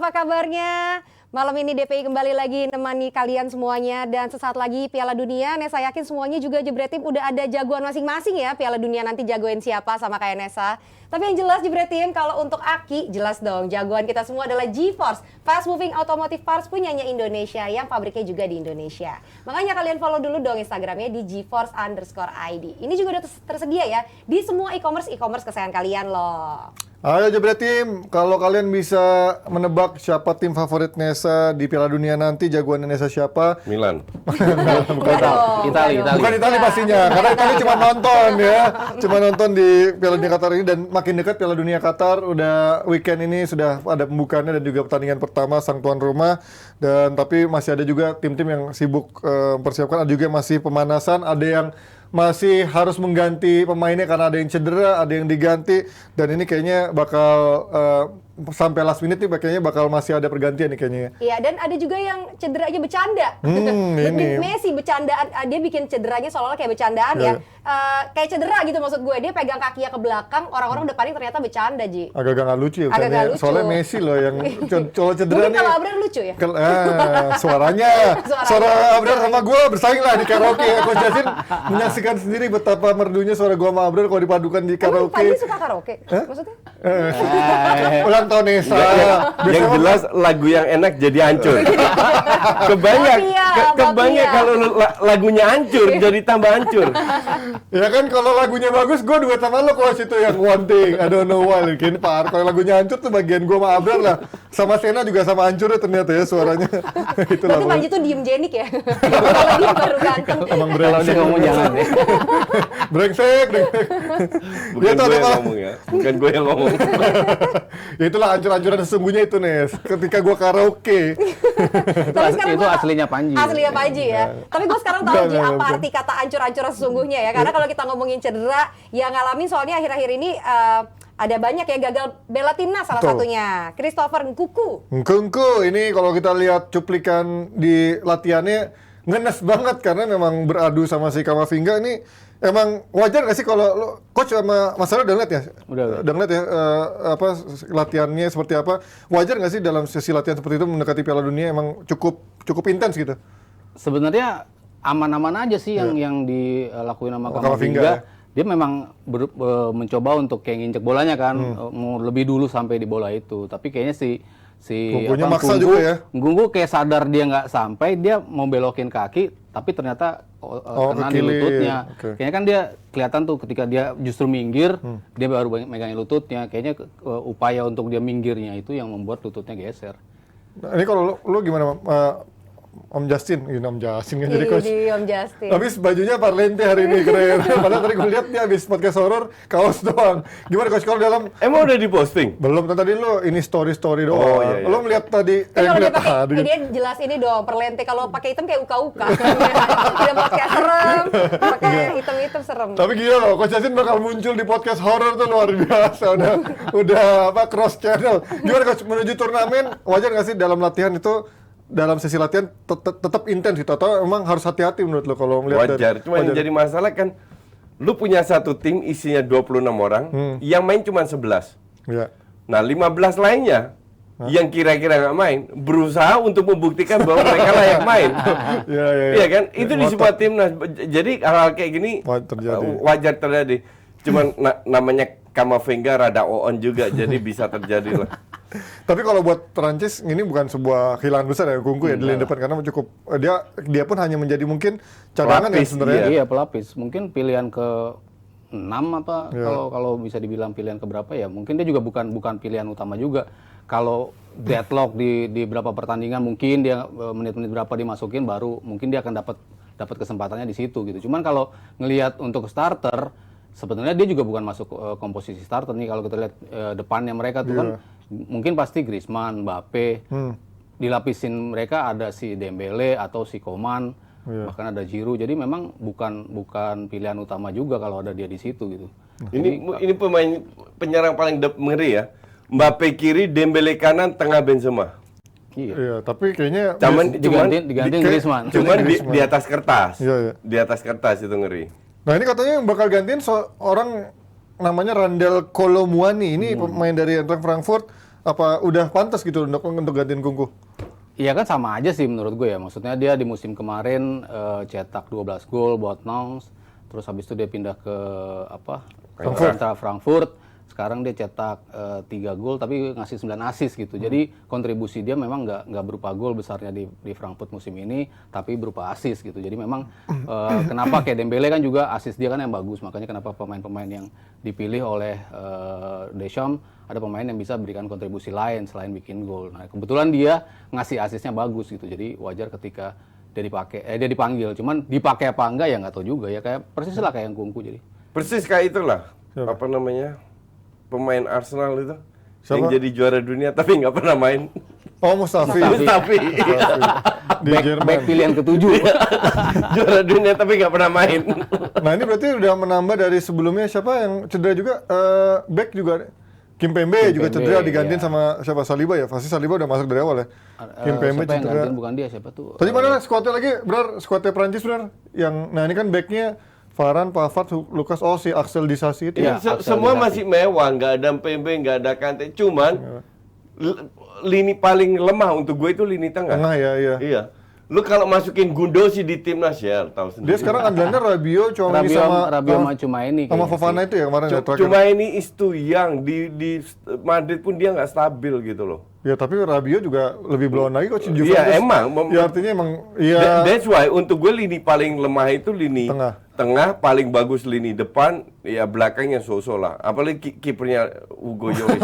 apa kabarnya? Malam ini DPI kembali lagi nemani kalian semuanya dan sesaat lagi Piala Dunia. Nesa yakin semuanya juga Jebret Tim udah ada jagoan masing-masing ya. Piala Dunia nanti jagoin siapa sama kayak Nesa. Tapi yang jelas Jebret Tim kalau untuk Aki jelas dong jagoan kita semua adalah GeForce, Fast Moving Automotive Parts punyanya Indonesia yang pabriknya juga di Indonesia. Makanya kalian follow dulu dong Instagramnya di GeForce_ID. Ini juga udah tersedia ya di semua e-commerce kesayangan kalian loh. Ayo Jebret Tim, kalau kalian bisa menebak siapa tim favorit Nesa di Piala Dunia nanti, jagoan Nesa siapa? Milan. Bukan Itali. Bukan Itali pastinya, karena Itali cuma nonton ya. Cuma nonton di Piala Dunia Qatar ini dan makin dekat Piala Dunia Qatar, udah weekend ini sudah ada pembukaannya dan juga pertandingan pertama sang tuan rumah. Dan tapi masih ada juga tim-tim yang sibuk mempersiapkan, ada juga yang masih pemanasan, ada yang masih harus mengganti pemainnya karena ada yang cedera, ada yang diganti, dan ini kayaknya bakal sampai last minute nih kayaknya bakal masih ada pergantian nih kayaknya. Iya, dan ada juga yang cedera aja bercanda. Ini. Messi bercandaan, dia bikin cederanya seolah-olah kayak bercandaan ya. Kayak cedera gitu maksud gue, dia pegang kakinya ke belakang, orang-orang udah panik ternyata bercanda, Ji. Agak nggak lucu ya, Agak nggak lucu. soalnya Messi loh yang kalau cedera Mungkin nih. kalau Abrar lucu ya? Suaranya. Suara Abrar sama gue bersaing lah di karaoke. Coach Jasin menyaksikan sendiri betapa merdunya suara gue sama Abrar kalau dipadukan di Emang karaoke. Panji suka karaoke? Maksudnya? Ulang tahun Nesa. Yang jelas lagu yang enak jadi hancur. Kebanyak Bapia. kalau lagunya hancur jadi tambah hancur. Ya kan kalau lagunya bagus, gue duet sama lo kalau situ yang One Thing, I don't know why, Linkin Park. Kalau lagunya hancur tuh bagian gue sama Abrar lah. Sama Sena juga sama hancurnya ternyata ya suaranya. Itulah. Berarti Panji tuh diem jenik ya? Kalau dia baru ganteng. Emang Kalau brengsek. dia ngomong jangan ya. brengsek. Bukan Itu gue ada yang apa? ngomong ya. Bukan gue yang ngomong. Ya itulah hancur-hancuran sesungguhnya itu Nes. Ketika gue karaoke. Tapi sekarang Itu gua- aslinya Panji. Aslinya Panji ya. Tapi gue sekarang tahu Ji Enggak, apa bukan. arti kata ancur-ancuran sesungguhnya ya. Karena kalau kita ngomongin cedera, yang ngalamin soalnya akhir-akhir ini ada banyak ya gagal bela timnas salah Betul. satunya. Christopher Nkunku. Ngkungku ini kalau kita lihat cuplikan di latihannya ngenes banget karena memang beradu sama si Kamavinga ini. Emang wajar nggak sih kalau coach sama Mas Sarah udah ngeliat ya? Udah ngeliat ya apa latihannya seperti apa? Wajar nggak sih dalam sesi latihan seperti itu mendekati Piala Dunia emang cukup intens gitu? Sebenarnya aman-aman aja sih yang dilakuin sama Kamavinga, Kamavinga. ya. Dia memang mencoba untuk kayak nginjek bolanya kan, mau lebih dulu sampai di bola itu. Tapi kayaknya si Ngungkunya maksa juga ya? Ngungku kayak sadar dia nggak sampai, dia mau belokin kaki, tapi ternyata kena di kekilir. lututnya. Oke. Kayaknya kan dia kelihatan tuh ketika dia justru minggir, dia baru megangin lututnya. Kayaknya upaya untuk dia minggirnya itu yang membuat lututnya geser. Nah, ini kalau lu gimana Om Justin? Ini Om Justin kan jadi coach. Di Om Justin. Habis bajunya Parlente hari ini keren. Padahal tadi gue lihat dia habis podcast horor kaos doang. Gimana coach kalau dalam Emang udah diposting? belum tadi lu ini story doang. Oh, iya. Lu melihat tadi Tapi kalau dia ngeliat pakai, dia jelas ini dong, perlente. Kalau pakai hitam kayak uka-uka. Dia pakai serem, pakai hitam-hitam serem. Tapi gila loh, Coach Justin bakal muncul di podcast horor tuh luar biasa. Udah apa cross channel. Gimana coach menuju turnamen? Wajar nggak sih dalam latihan itu dalam sesi latihan tetap intens gitu atau emang harus hati-hati menurut lo kalau melihat Wajar. Cuma yang jadi masalah kan lu punya satu tim isinya 26 orang, yang main cuma 11. Ya. Nah, 15 lainnya yang kira-kira nggak main, berusaha untuk membuktikan bahwa mereka layak main. Ya. Iya kan? Itu di sebuah timnas. Jadi hal-hal kayak gini wajar terjadi. Cuman namanya Kamavinga rada on juga, jadi bisa terjadi lah. Tapi kalau buat Perancis ini bukan sebuah kehilangan besar ya Ngkungku ya di lini depan karena cukup dia pun hanya menjadi mungkin cadangan ya Pelapis, sebenarnya. Iya pelapis, mungkin pilihan ke 6 apa kalau bisa dibilang pilihan ke berapa ya, mungkin dia juga bukan pilihan utama juga. Kalau deadlock di beberapa pertandingan mungkin dia menit-menit berapa dimasukin baru mungkin dia akan dapat kesempatannya di situ gitu. Cuman kalau ngelihat untuk starter sebenarnya dia juga bukan masuk komposisi starter nih kalau kita lihat depannya mereka tuh kan mungkin pasti Griezmann, Mbappe, dilapisin mereka ada si Dembele atau si Coman, bahkan ada Giroud. Jadi memang bukan pilihan utama juga kalau ada dia di situ gitu. Ini pemain penyerang paling ngeri ya. Mbappe kiri, Dembele kanan, tengah Benzema. Iya, tapi kayaknya digantiin Griezmann. Cuman di atas kertas. Iya. Di atas kertas itu ngeri. Nah ini katanya yang bakal gantiin orang namanya Randal Kolo Muani, ini pemain dari Eintracht Frankfurt. apa udah pantas gitu untuk gantiin Kunku? Iya kan sama aja sih menurut gue ya. Maksudnya dia di musim kemarin cetak 12 gol buat Nantes, terus habis itu dia pindah ke Frankfurt. Sekarang dia cetak 3 gol tapi ngasih 9 assist gitu. Jadi kontribusi dia memang nggak berupa gol besarnya di Frankfurt musim ini, tapi berupa assist gitu. Jadi memang kenapa kayak Dembele kan juga assist dia kan yang bagus. Makanya kenapa pemain-pemain yang dipilih oleh Deschamps ada pemain yang bisa berikan kontribusi lain selain bikin gol. Nah, kebetulan dia ngasih assistnya bagus gitu. Jadi wajar ketika dia dipanggil. Cuman dipakai apa enggak ya nggak tahu juga ya. Kayak persis lah kayak yang Kunku jadi. Persis kayak itulah. Apa namanya? Pemain Arsenal itu yang jadi juara dunia tapi nggak pernah main. Oh, Mustafi. Di Jerman. Back pilihan ke-7. Juara dunia tapi nggak pernah main. Nah, ini berarti udah menambah dari sebelumnya siapa yang cedera juga? Back juga Kimpembe juga cedera digantiin sama siapa? Saliba ya? Pasti Saliba udah masuk dari awal ya. Kimpembe siapa yang cedera. gantiin bukan dia, siapa tuh? Tadi mana skuadnya lagi? Benar, skuadnya Prancis benar. Yang nah ini kan backnya Varane, Pavard, Lucas, si Axel Disasi itu. Ya, semua masih mewah, nggak ada Pembe, nggak ada Kante. Cuman lini paling lemah untuk gue itu lini tengah. Tengah ya, iya. Iya. Lu kalau masukin Gundosi di timnas ya, tahu sendiri. Dia sekarang andalannya Rabiot, Tchouaméni sama Tchouaméni sama Fofana itu ya kemarin ya terakhir. Cuma ini is too young di Madrid pun dia nggak stabil gitu loh. Ya tapi Rabiot juga lebih blown lagi kok Juventus. Iya emang. Ya artinya emang ya. That's why untuk gue lini paling lemah itu lini tengah paling bagus lini depan, ya belakangnya so-so lah. Apalagi kipernya Hugo Lloris.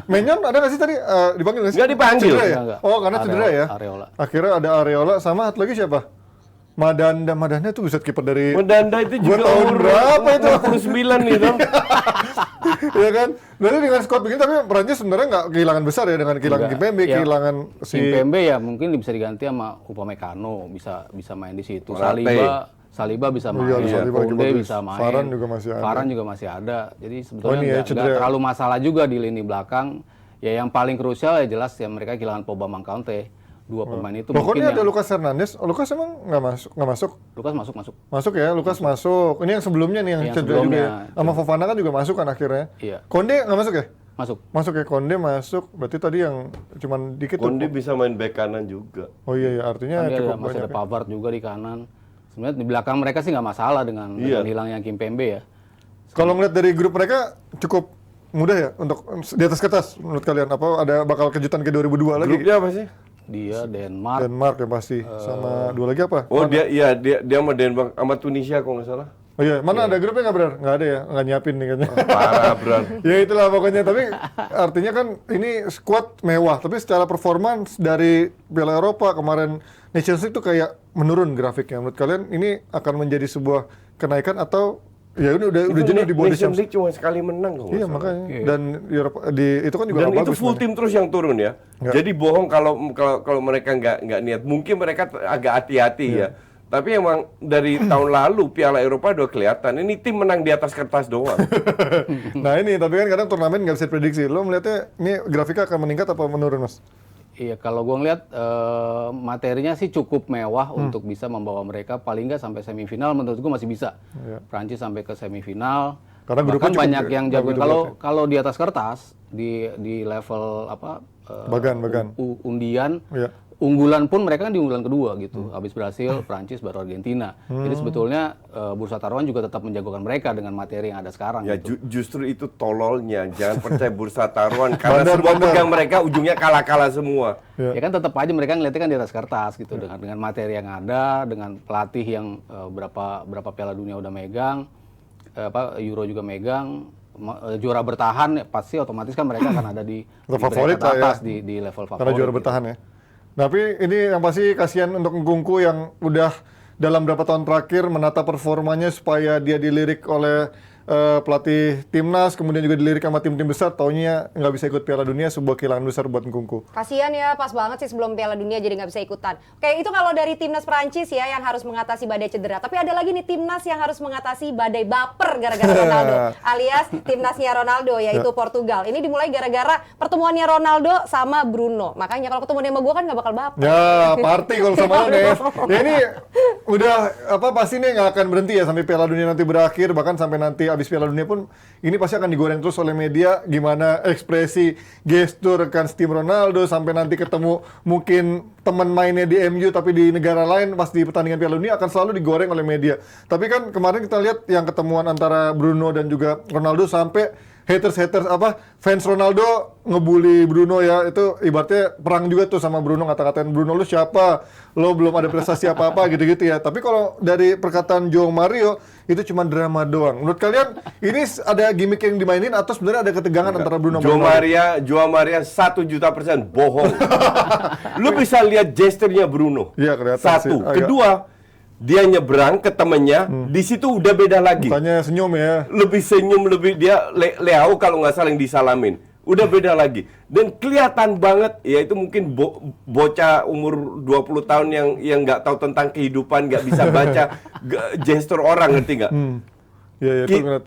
Maignan ada nggak sih tadi dipanggil nggak sih? Nggak dipanggil. Cedera ya? Enggak. Oh karena cedera ya. Areola. Akhirnya ada Areola sama satu lagi siapa? Madanda tuh bisa kiper dari Madanda itu juga tahun berapa itu? 49 gitu. Iya kan? Lalu dengan squad begini tapi Prancis sebenarnya nggak kehilangan besar ya dengan kehilangan Kimpembe, Ya, kehilangan si Kimpembe ya mungkin bisa diganti sama Upamecano, bisa main di situ. Saliba bisa main, Koundé bisa main. Varane juga masih ada. Jadi sebetulnya nggak terlalu masalah juga di lini belakang. Ya yang paling krusial ya jelas ya mereka kehilangan Pogba, Kante. Dua pemain itu pokoknya ada Lucas Hernandez. Lucas emang nggak masuk? Lucas masuk. Masuk ya, Lucas masuk. Ini yang sebelumnya nih yang cedera juga ya. Sama Fofana kan juga masuk kan akhirnya. Iya. Konde nggak masuk ya? Masuk ya, Konde masuk. Berarti tadi yang cuman dikit Konde bisa main bek kanan juga. Oh iya artinya cukup banyak. Masih ada Pavard juga di kanan. Sebenarnya di belakang mereka sih nggak masalah dengan hilangnya Kimpembe ya. Kalau ngeliat dari grup mereka cukup mudah ya untuk di atas kertas menurut kalian, apa ada bakal kejutan ke 2002 lagi? Grupnya apa sih? Dia Denmark ya pasti. Sama dua lagi apa? Oh dia sama Denmark sama Tunisia kok nggak salah. Oh iya, mana ada grupnya nggak benar? Nggak ada ya, nggak nyiapin nih katanya. Parah beran. Ya itulah pokoknya, tapi artinya kan ini squad mewah, tapi secara performance dari Piala Eropa kemarin Nations League itu kayak menurun grafiknya. Menurut kalian ini akan menjadi sebuah kenaikan atau ya ini udah jenuh di bawah Nations League cuma sekali menang kok. Iya makanya. Dan itu kan juga dan bagus. Dan itu full tim terus yang turun ya. Jadi bohong kalau mereka nggak niat. Mungkin mereka agak hati-hati ya. Tapi emang dari tahun lalu Piala Eropa udah kelihatan. Ini tim menang di atas kertas doang. Nah ini tapi kan kadang turnamen nggak bisa prediksi. Lo melihatnya ini grafiknya akan meningkat apa menurun mas? Iya, kalau gue ngeliat materinya sih cukup mewah untuk bisa membawa mereka paling nggak sampai semifinal. Menurut gue masih bisa. Prancis sampai ke semifinal. Karena bahkan banyak yang jago. Kalau di atas kertas di level apa? Bagan. Undian. Unggulan pun mereka kan di unggulan kedua gitu. Habis Brasil, Prancis, baru Argentina. Jadi sebetulnya bursa taruhan juga tetap menjagokan mereka dengan materi yang ada sekarang. Ya gitu. Justru itu tololnya. Jangan percaya bursa taruhan karena semua pegang mereka ujungnya kalah-kalah semua. Ya kan tetap aja mereka ngeliatnya kan di atas kertas gitu dengan materi yang ada, dengan pelatih yang berapa Piala Dunia udah megang, Euro juga megang. Juara bertahan pasti otomatis kan mereka akan ada di favorit atas ya. di level favorit. Karena juara bertahan ya. Tapi ini yang pasti kasihan untuk Nkunku yang udah dalam beberapa tahun terakhir menata performanya supaya dia dilirik oleh pelatih timnas, kemudian juga dilirik sama tim-tim besar, taunya nggak bisa ikut Piala Dunia, sebuah kehilangan besar buat Nkunku. Kasian ya, pas banget sih sebelum Piala Dunia jadi nggak bisa ikutan. Oke, itu kalau dari timnas Prancis ya yang harus mengatasi badai cedera. Tapi ada lagi nih timnas yang harus mengatasi badai baper gara-gara Ronaldo, alias timnasnya Ronaldo, yaitu Portugal. Ini dimulai gara-gara pertemuannya Ronaldo sama Bruno. Makanya kalau ketemu sama gue kan nggak bakal baper. Ya, party kalau sama lo, Dev. Ya ini udah pasti nih nggak akan berhenti ya sampai Piala Dunia nanti berakhir, bahkan sampai nanti habis Piala Dunia pun ini pasti akan digoreng terus oleh media gimana ekspresi gestur rekan tim Ronaldo sampai nanti ketemu mungkin teman mainnya di MU tapi di negara lain pas di pertandingan Piala Dunia akan selalu digoreng oleh media. Tapi kan kemarin kita lihat yang ketemuan antara Bruno dan juga Ronaldo sampai haters fans Ronaldo ngebully Bruno ya, itu ibaratnya perang juga tuh sama Bruno, ngata-ngatain Bruno lu siapa, lo belum ada prestasi apa-apa gitu-gitu ya. Tapi kalau dari perkataan João Mario itu cuma drama doang. Menurut kalian ini ada gimmick yang dimainin atau sebenarnya ada ketegangan antara Bruno dan Ronaldo? João Maria 1.000.000% bohong. Lu bisa lihat gesturnya Bruno. Iya, kelihatan Satu, sih. kedua dia nyebrang ke temennya, di situ udah beda lagi. Mukanya senyum ya. Lebih senyum, lebih dia leau kalau nggak salah yang disalamin. Udah beda lagi. Dan kelihatan banget, ya itu mungkin bocah umur 20 tahun yang nggak tahu tentang kehidupan, nggak bisa baca gestur orang, ngerti nggak? Iya,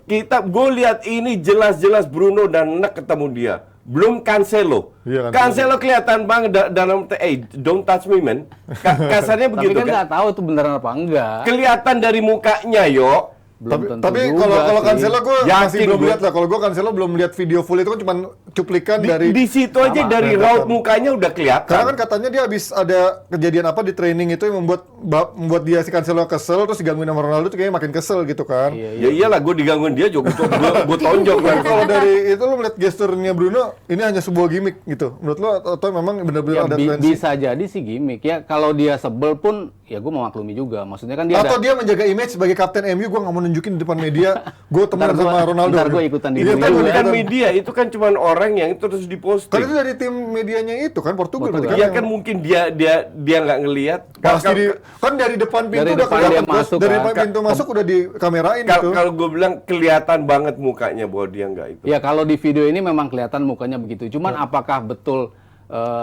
Gue lihat ini jelas-jelas Bruno dan Nek ketemu dia. Belum Cancelo. Iya, Cancelo kelihatan banget dalam don't touch me man. Kasarnya Tapi begitu kan nggak tahu itu beneran apa enggak. Kelihatan dari mukanya, yo. Tapi kalau Cancelo gue masih belum lihat lah. Kalau gue Cancelo belum lihat video full itu kan cuma cuplikan dari Di situ aja dari raut mukanya udah kelihatan. karena kan katanya dia habis ada kejadian apa di training itu yang membuat dia si Cancelo kesel terus digangguin sama Ronaldo tuh kayaknya makin kesel gitu kan. Ya iyalah, gue digangguin dia juga gue tonjok kan. Tapi kalau dari itu lo melihat gesturnya Bruno ini hanya sebuah gimmick gitu. Menurut lo atau memang benar-benar Ya, ada tensi? bisa jadi sih gimmick ya. Kalau dia sebel pun ya gue memaklumi juga. Maksudnya kan dia Atau dia menjaga image sebagai kapten MU, gue nggak mau nunjukin di depan media gue temenan Ntar sama Ronaldo. ntar gue ikutan di Iya, Bruno ntar Itu gua juga. kan ikutan. media, itu kan cuma orang yang itu terus Kan diposting. itu dari tim medianya itu kan Portugal berarti Iya yang- kan mungkin dia nggak ngelihat. kan dari depan pintu Dari udah depan kelihatan dia Bos. masuk, Dari kan. depan pintu masuk udah dikamerain gitu. Kalau gue bilang kelihatan banget mukanya bahwa dia nggak itu. Ya kalau di video ini memang kelihatan mukanya begitu. Cuman apakah betul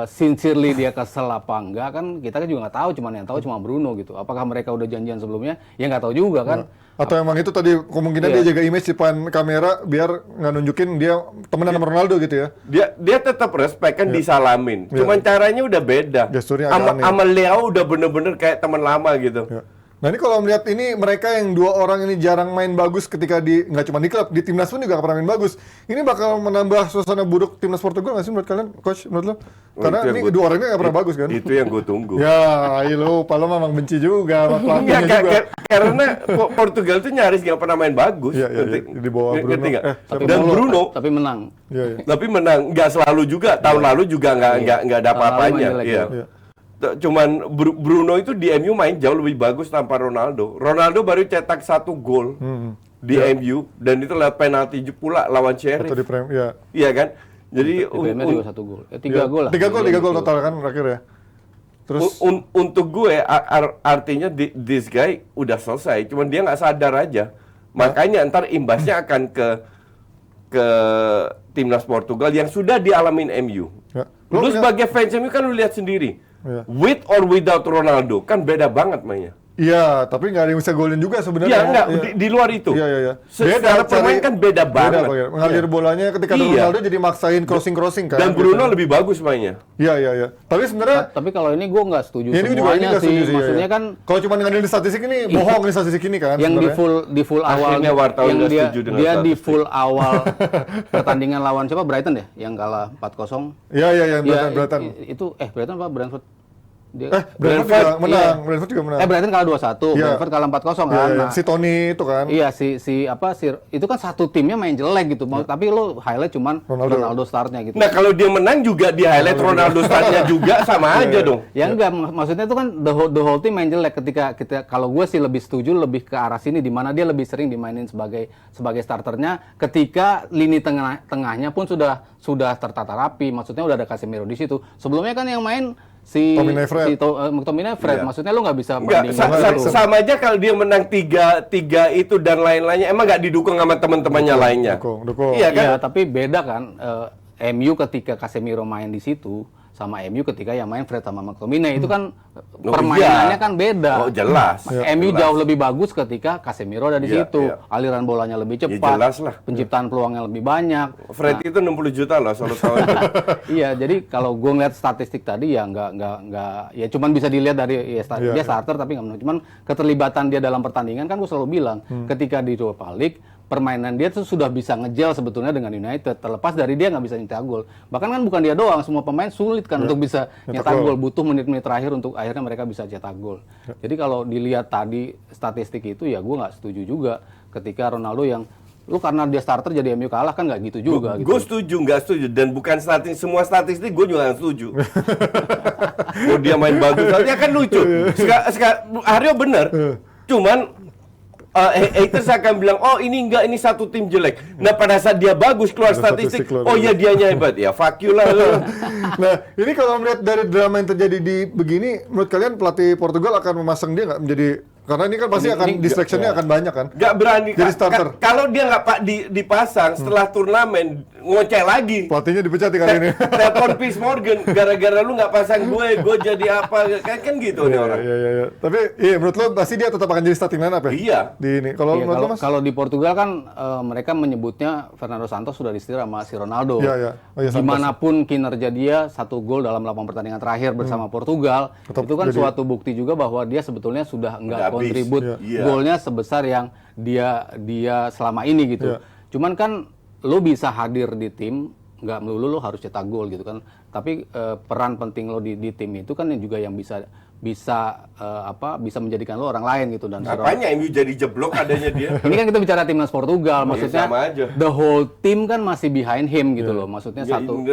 sincerely dia kesel apa enggak kan kita kan juga nggak tahu. Cuman yang tahu cuma Bruno gitu. Apakah mereka udah janjian sebelumnya? Ya nggak tahu juga kan. Atau emang itu tadi kemungkinan Iya. dia jaga image di depan kamera biar nggak nunjukin dia temenan sama Ronaldo gitu ya. Dia tetap respect kan disalamin. Iya. Cuman caranya udah beda. Gesturnya agak aneh. Sama Leo udah bener-bener kayak teman lama gitu. Ya. Nah ini kalau melihat ini mereka yang dua orang ini jarang main bagus ketika nggak cuma di klub, di timnas pun juga nggak pernah main bagus. Ini bakal menambah suasana buruk timnas Portugal nggak sih menurut kalian, coach? Menurut lo? Karena itu yang ini gua- kedua orang ini nggak pernah bagus kan? Itu yang gue tunggu. Ya, lo memang benci juga sama pelatihnya Enggak, juga. karena Portugal tuh nyaris nggak pernah main bagus. Iya, iya, Ngerti? di bawah Ngerti Bruno. nggak? Tapi Dan Bruno- Bruno, tapi menang. Iya, iya. tapi menang. Nggak selalu juga. Tahun lalu juga nggak ada Tahun lalu apa-apanya. main jelek, Iya. Iya. Cuman Bruno itu di MU main jauh lebih bagus tanpa Ronaldo. Ronaldo baru cetak 1 gol di MU dan itu lewat penalti pula lawan Atau di Sheriff. ya. Iya kan? Jadi Di Premier juga 1 gol. Ya 3 gol lah. 3 gol total kan terakhir ya. Terus untuk gue artinya this guy udah selesai, cuman dia nggak sadar aja. Makanya ntar imbasnya akan ke timnas Portugal yang sudah dialamin MU. Ya. Lu Lu sebagai fans MU kan lu lihat sendiri. Iya. With or without Ronaldo kan beda banget mainnya. iya, tapi nggak ada yang bisa golin juga sebenarnya. Iya enggak Iya. di luar itu. Iya, iya, iya. Secara pemain kan beda banget. Beda, mengalir Iya. bolanya ketika ada Iya. Ronaldo jadi maksain crossing kan. Dan Bruno biasanya. lebih bagus mainnya. Iya, iya, iya. Tapi sebenarnya Tapi kalau ini gue nggak setuju ya, ini juga ini semuanya nggak sih. setuju sih. Maksudnya ya. kan Kalau cuma ngandelin statistik ini bohong nih statistik ini kan. yang sebenarnya. di full awal Akhirnya wartawan yang nggak dia setuju dengan dia di statistik. full awal pertandingan lawan siapa Brighton ya yang kalah 4-0. Iya, iya, iya, Ya, Brighton. itu Brighton apa Brentford? Dia, Brentford Brentford, juga menang. iya. Brentford juga menang. Brighton kalah 2-1, Iya. Brentford kalah 4-0 Iya, kan. iya. Nah, Si Tony itu kan. iya itu kan satu timnya main jelek gitu. Tapi lo highlight cuman Ronaldo. Ronaldo startnya gitu. Nah kalau dia menang juga di highlight Ronaldo startnya juga sama aja dong. Ya enggak, maksudnya itu kan the whole team main jelek ketika kita kalau gue sih lebih setuju lebih ke arah sini di mana dia lebih sering dimainin sebagai starternya ketika lini tengahnya pun sudah tertata rapi, maksudnya udah ada Casemiro di situ. Sebelumnya kan yang main si Tomine Fred. Tomine Fred, Iya. maksudnya lu nggak bisa Enggak, bandingin itu. sama aja kalau dia menang tiga itu dan lain-lainnya, emang nggak didukung sama teman-temannya lainnya. Dukung. Iya kan? Iya, tapi beda kan MU ketika Casemiro main di situ sama MU ketika yang main Fred sama McTominay itu kan Oh, permainannya iya. kan beda. Oh, jelas. MU Jelas. jauh lebih bagus ketika Casemiro ada di Iya, situ. iya. Aliran bolanya lebih cepat. jelas lah. Penciptaan peluangnya lebih banyak. Fred itu 60 juta loh selalu tahu itu. Iya, jadi kalau gue ngeliat statistik tadi ya nggak ya cuman bisa dilihat dari Iya, dia iya. starter tapi nggak menang. Cuman keterlibatan dia dalam pertandingan kan gue selalu bilang ketika di Europa League permainan dia tuh sudah bisa ngejel sebetulnya dengan United. Terlepas dari dia nggak bisa nyetak gol. Bahkan kan bukan dia doang, semua pemain sulit kan untuk bisa nyetak gol. Butuh menit-menit terakhir untuk akhirnya mereka bisa cetak gol. Jadi kalau dilihat tadi statistik itu ya gue nggak setuju juga ketika Ronaldo yang lu karena dia starter jadi MU kalah kan nggak gitu juga. Gue setuju, nggak setuju, dan bukan semua statistik gue juga nggak setuju. Kalau dia main bagus, artinya kan lucu. Aryo bener, cuman haters akan bilang, oh ini enggak, ini satu tim jelek. Nah pada saat dia bagus keluar statistik, oh ya dianya hebat, ya fuck you lah. Nah ini kalau melihat dari drama yang terjadi di begini, menurut kalian pelatih Portugal akan memasang dia nggak menjadi, karena ini kan pasti akan distraction-nya akan banyak kan? Nggak berani. Jadi starter. Kalau dia nggak dipasang setelah turnamen, ngoceh lagi. Pelatihnya dipecat kali ini. Telepon Piers Morgan, gara-gara lu nggak pasang gue jadi apa? Kan gitu nih orang. Iya. Tapi menurut lo pasti dia tetap akan jadi starting line up ya? Iya. Di ini. Kalau Iya, menurut lo Mas? kalau di Portugal kan mereka menyebutnya Fernando Santos sudah disetir sama si Ronaldo. Iya. Oh, iya, Santos. Dimanapun kinerja dia 1 gol dalam 8 pertandingan terakhir bersama Portugal, Tetap itu kan jadi- suatu bukti juga bahwa dia sebetulnya sudah nggak Udah habis. kontribut Iya. golnya sebesar yang dia selama ini gitu. Iya. Cuman kan lo bisa hadir di tim, nggak melulu lo harus cetak gol gitu kan. Tapi peran penting lo di tim itu kan yang juga yang bisa menjadikan lo orang lain gitu. Dan Apanya MU jadi jeblok adanya dia? ini kan kita bicara timnas Portugal, maksudnya sama aja. the whole team kan masih behind him gitu loh. Maksudnya Ya, satu.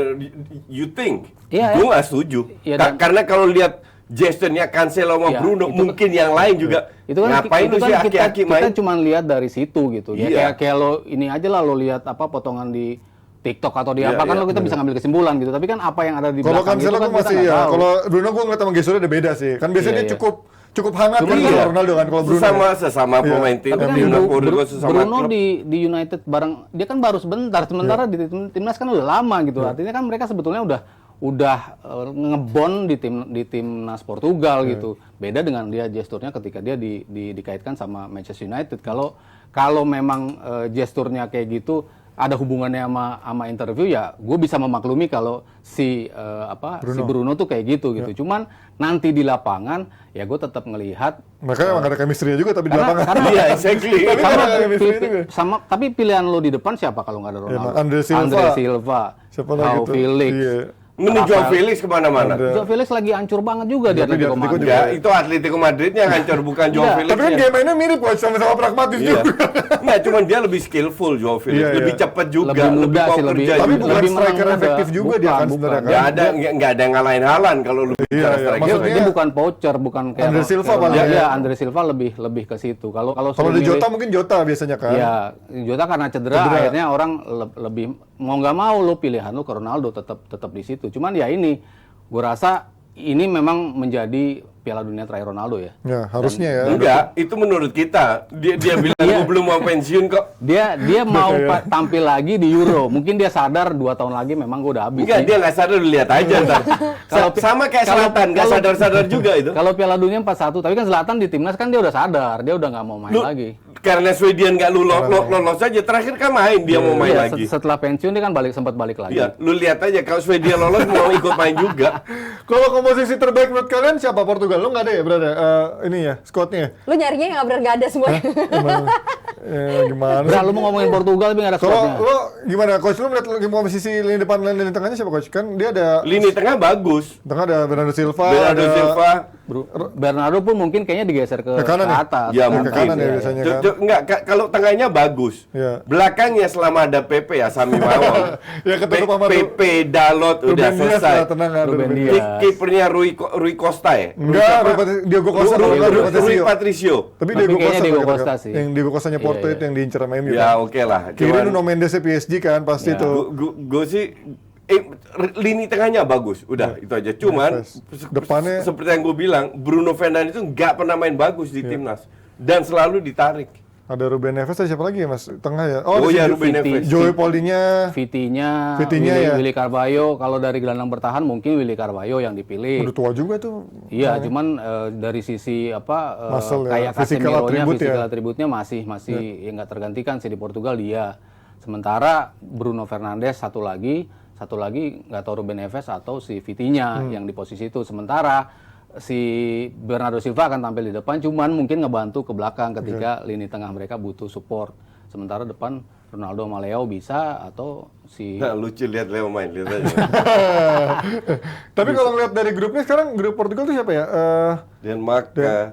You think? Iya, Gue nggak setuju. Iya, dan- Karena kalau lihat gesturnya Cancelo sama Iya, Bruno, itu- mungkin yang lain juga Itu kan ngapain itu tuh kan si aki-aki kita main? cuma lihat dari situ gitu. Ya Iya. kayak lo ini aja lah lo lihat potongan di TikTok atau di Iya, apa kan iya. lo kita bisa ngambil kesimpulan gitu. Tapi kan apa yang ada di Kalau belakang itu Cancelo kan tuh kita masih nggak ya. tahu. Kalau Bruno gue ngeliat sama gesturnya ada beda sih. Kan biasanya Iya, dia iya. cukup hangat kan Iya. kalau Ronaldo kan. Kalau Bruno Sesama Iya. pemain tim Tapi kan timnas Portugal sesama Bruno klub. di United bareng dia kan baru sebentar, sementara Iya. di timnas kan udah lama gitu. Artinya kan mereka sebetulnya udah ngebond di timnas Portugal gitu. Beda dengan dia gesturnya ketika dia dikaitkan sama Manchester United. Kalau memang gesturnya kayak gitu ada hubungannya sama interview ya, gue bisa memaklumi kalau si Bruno tuh kayak gitu. Cuman nanti di lapangan ya gue tetap ngelihat makanya emang ada chemistry juga tapi di lapangan. Iya, exactly. Tapi sama, ada chemistry juga. tapi pilihan lo di depan siapa kalau nggak ada Ronaldo? Andre Silva. Siapa lagi Joao tuh? Felix. Iya. Mending Joao Felix kemana-mana. Ada. Joao Felix lagi hancur banget juga di Tapi di Atletico Atletico Madrid. juga. Ya, itu Atletico Madridnya yang hancur, bukan Joao Iya, Felix. Tapi kan game mainnya mirip coach, sama-sama pragmatis Iya. juga. Nggak, cuman dia lebih skillful Joao Felix, Iya, lebih iya. cepat juga, Lebih muda mau sih, kerja Tapi juga. bukan lebih striker menang efektif muda. juga dia kan Bukan. sebenarnya kan. Nggak ada yang ngalahin Haaland kalau lu bicara iya. striker. Maksudnya- Dia bukan poacher, bukan kayak Andre Silva kayak paling Ronaldo. ya. Iya, Andre Silva lebih ke situ. Kalau Kalau suruh di milih- Jota mungkin Jota biasanya kan. Ya, Jota karena cedera. Akhirnya orang lebih mau nggak mau lo pilihan lo ke Ronaldo tetap di situ. Cuman ya ini, gue rasa ini memang menjadi Piala Dunia terakhir Ronaldo ya. Ya, harusnya ya. Enggak, itu menurut kita. Dia bilang Iya. gue belum mau pensiun kok. Dia mau tampil lagi di Euro. Mungkin dia sadar 2 tahun lagi memang gue udah habis. Enggak, nih. dia nggak sadar, lu lihat aja ntar. Sama kayak Zlatan, nggak sadar-sadar juga itu. Kalau Piala Dunia 41, tapi kan Zlatan di timnas kan dia udah sadar, dia udah nggak mau main Lu, lagi. karena Swedia nggak lolos aja, terakhir kan main, dia mau main Iya, lagi. setelah pensiun dia kan sempat balik lagi. Iya, lu lihat aja kalau Swedia lolos mau ikut main juga. Kalau komposisi terbaik menurut kalian siapa Portugal? Lu nggak ada ya berada ini ya squadnya? Lu nyarinya yang benar nggak ada semuanya. Gimana? Enggak, lu mau ngomongin Portugal tapi nggak ada Kalau squadnya. lo gimana coach, lu melihat komposisi lini depan dan lini tengahnya siapa coach? Kan dia ada Lini tengah bagus. tengah ada Bernardo Silva, Bernardo ada Silva. Bernardo pun mungkin kayaknya digeser ke kanan ya? atas. Ya, ke mungkin. kanan ya Iya, biasanya Cuk, kan. cuk, enggak, kalau tengahnya bagus. Iya. Belakangnya selama ada Pepe ya, Sami Mawon. Ya, ketutup sama Pepe, Dalot, udah Ruben Dias selesai. lah, tenang kan, Ruben Ruben Dias. Dias. Kipernya Rui Costa ya? Enggak, Diego Costa kalau enggak Rui Rui Patricio. Patricio. Tapi Tapi Diego kayaknya Costa Diego kalau kita Costa katakan. sih. Yang Diego Costanya Porto Iya, itu yang diincar sama MU Ya kan. oke lah. Kiri Cuman Nuno Mendes PSG kan pasti Ya. itu. gue sih lini tengahnya bagus, udah itu aja. Cuman Depannya- seperti yang gue bilang, Bruno Fernandes itu nggak pernah main bagus di timnas dan selalu ditarik. Ada Ruben Neves, ada siapa lagi ya Mas? Tengah ya? Oh ada ya, si Ruben Viti. Neves. Joey Paulinho. Vitinya, Vitinya ya. Willy Carvalho. Kalau dari gelandang bertahan mungkin Willy Carvalho yang dipilih. Udah tua juga tuh. Iya, cuman dari sisi Muscle ya, kayak physical Casemiro-nya, attribute physical ya. attribute-nya masih ya nggak tergantikan sih di Portugal dia. Sementara Bruno Fernandes satu lagi nggak tahu Ruben Neves atau si Vitinya yang di posisi itu. Sementara si Bernardo Silva akan tampil di depan, cuman mungkin ngebantu ke belakang ketika lini tengah mereka butuh support Sementara depan Ronaldo sama Leo bisa atau si Nah, lucu lihat Leo main, lihat aja. Tapi kalau ngeliat dari grupnya sekarang, grup Portugal tuh siapa ya? Denmark. Dan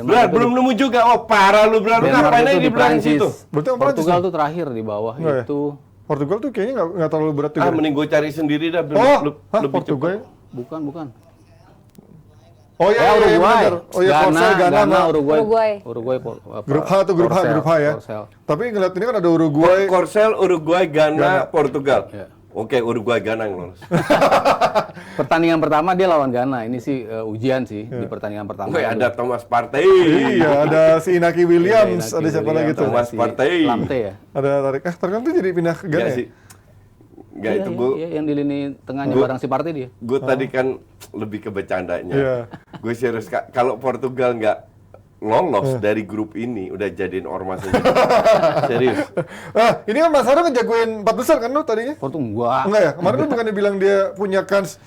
Berat, belum nemu juga. Oh, parah lu, Bro. Lu Denmark ngapain itu aja di di belakang Prancis. situ? Berarti sama Prancis Portugal dong? tuh terakhir di bawah Enggak ya? itu. Portugal tuh kayaknya nggak terlalu berat juga. Ah, mending gue cari sendiri dah. Hah, Lebih Portugal? cepat. Bukan. Oh iya, iya, Uruguay. benar. Oh iya, Korsel, Ghana, Ghana, sama- Uruguay. Grup H tuh, grup H ya. Korsel. Tapi ngeliat ini kan ada Uruguay. Korsel, Uruguay, Ghana, Portugal. Iya. Oke, Uruguay, Ghana yang lolos. Pertandingan pertama dia lawan Ghana. Ini sih ujian sih di pertandingan pertama. Oke, ada Thomas Partey. Iya, ada si Inaki Williams, Inaki ada siapa Williams, lagi tuh? Thomas si Partey. Lamte ya. Ada Tarik tuh jadi pindah ke Ghana Enggak ya? sih. Enggak, itu Iya, gue. iya, yang di lini tengahnya Gua- barang si Partey dia. Gue tadi kan lebih ke bercandanya. Iya. Gue serius, kalau Portugal nggak lolos dari grup ini, udah jadiin ormas aja. Serius. Ini kan Mas Haro ngejagoin 4 besar kan lu tadinya? Portugal. Enggak ya? Kemarin lu bukannya bilang dia punya kans.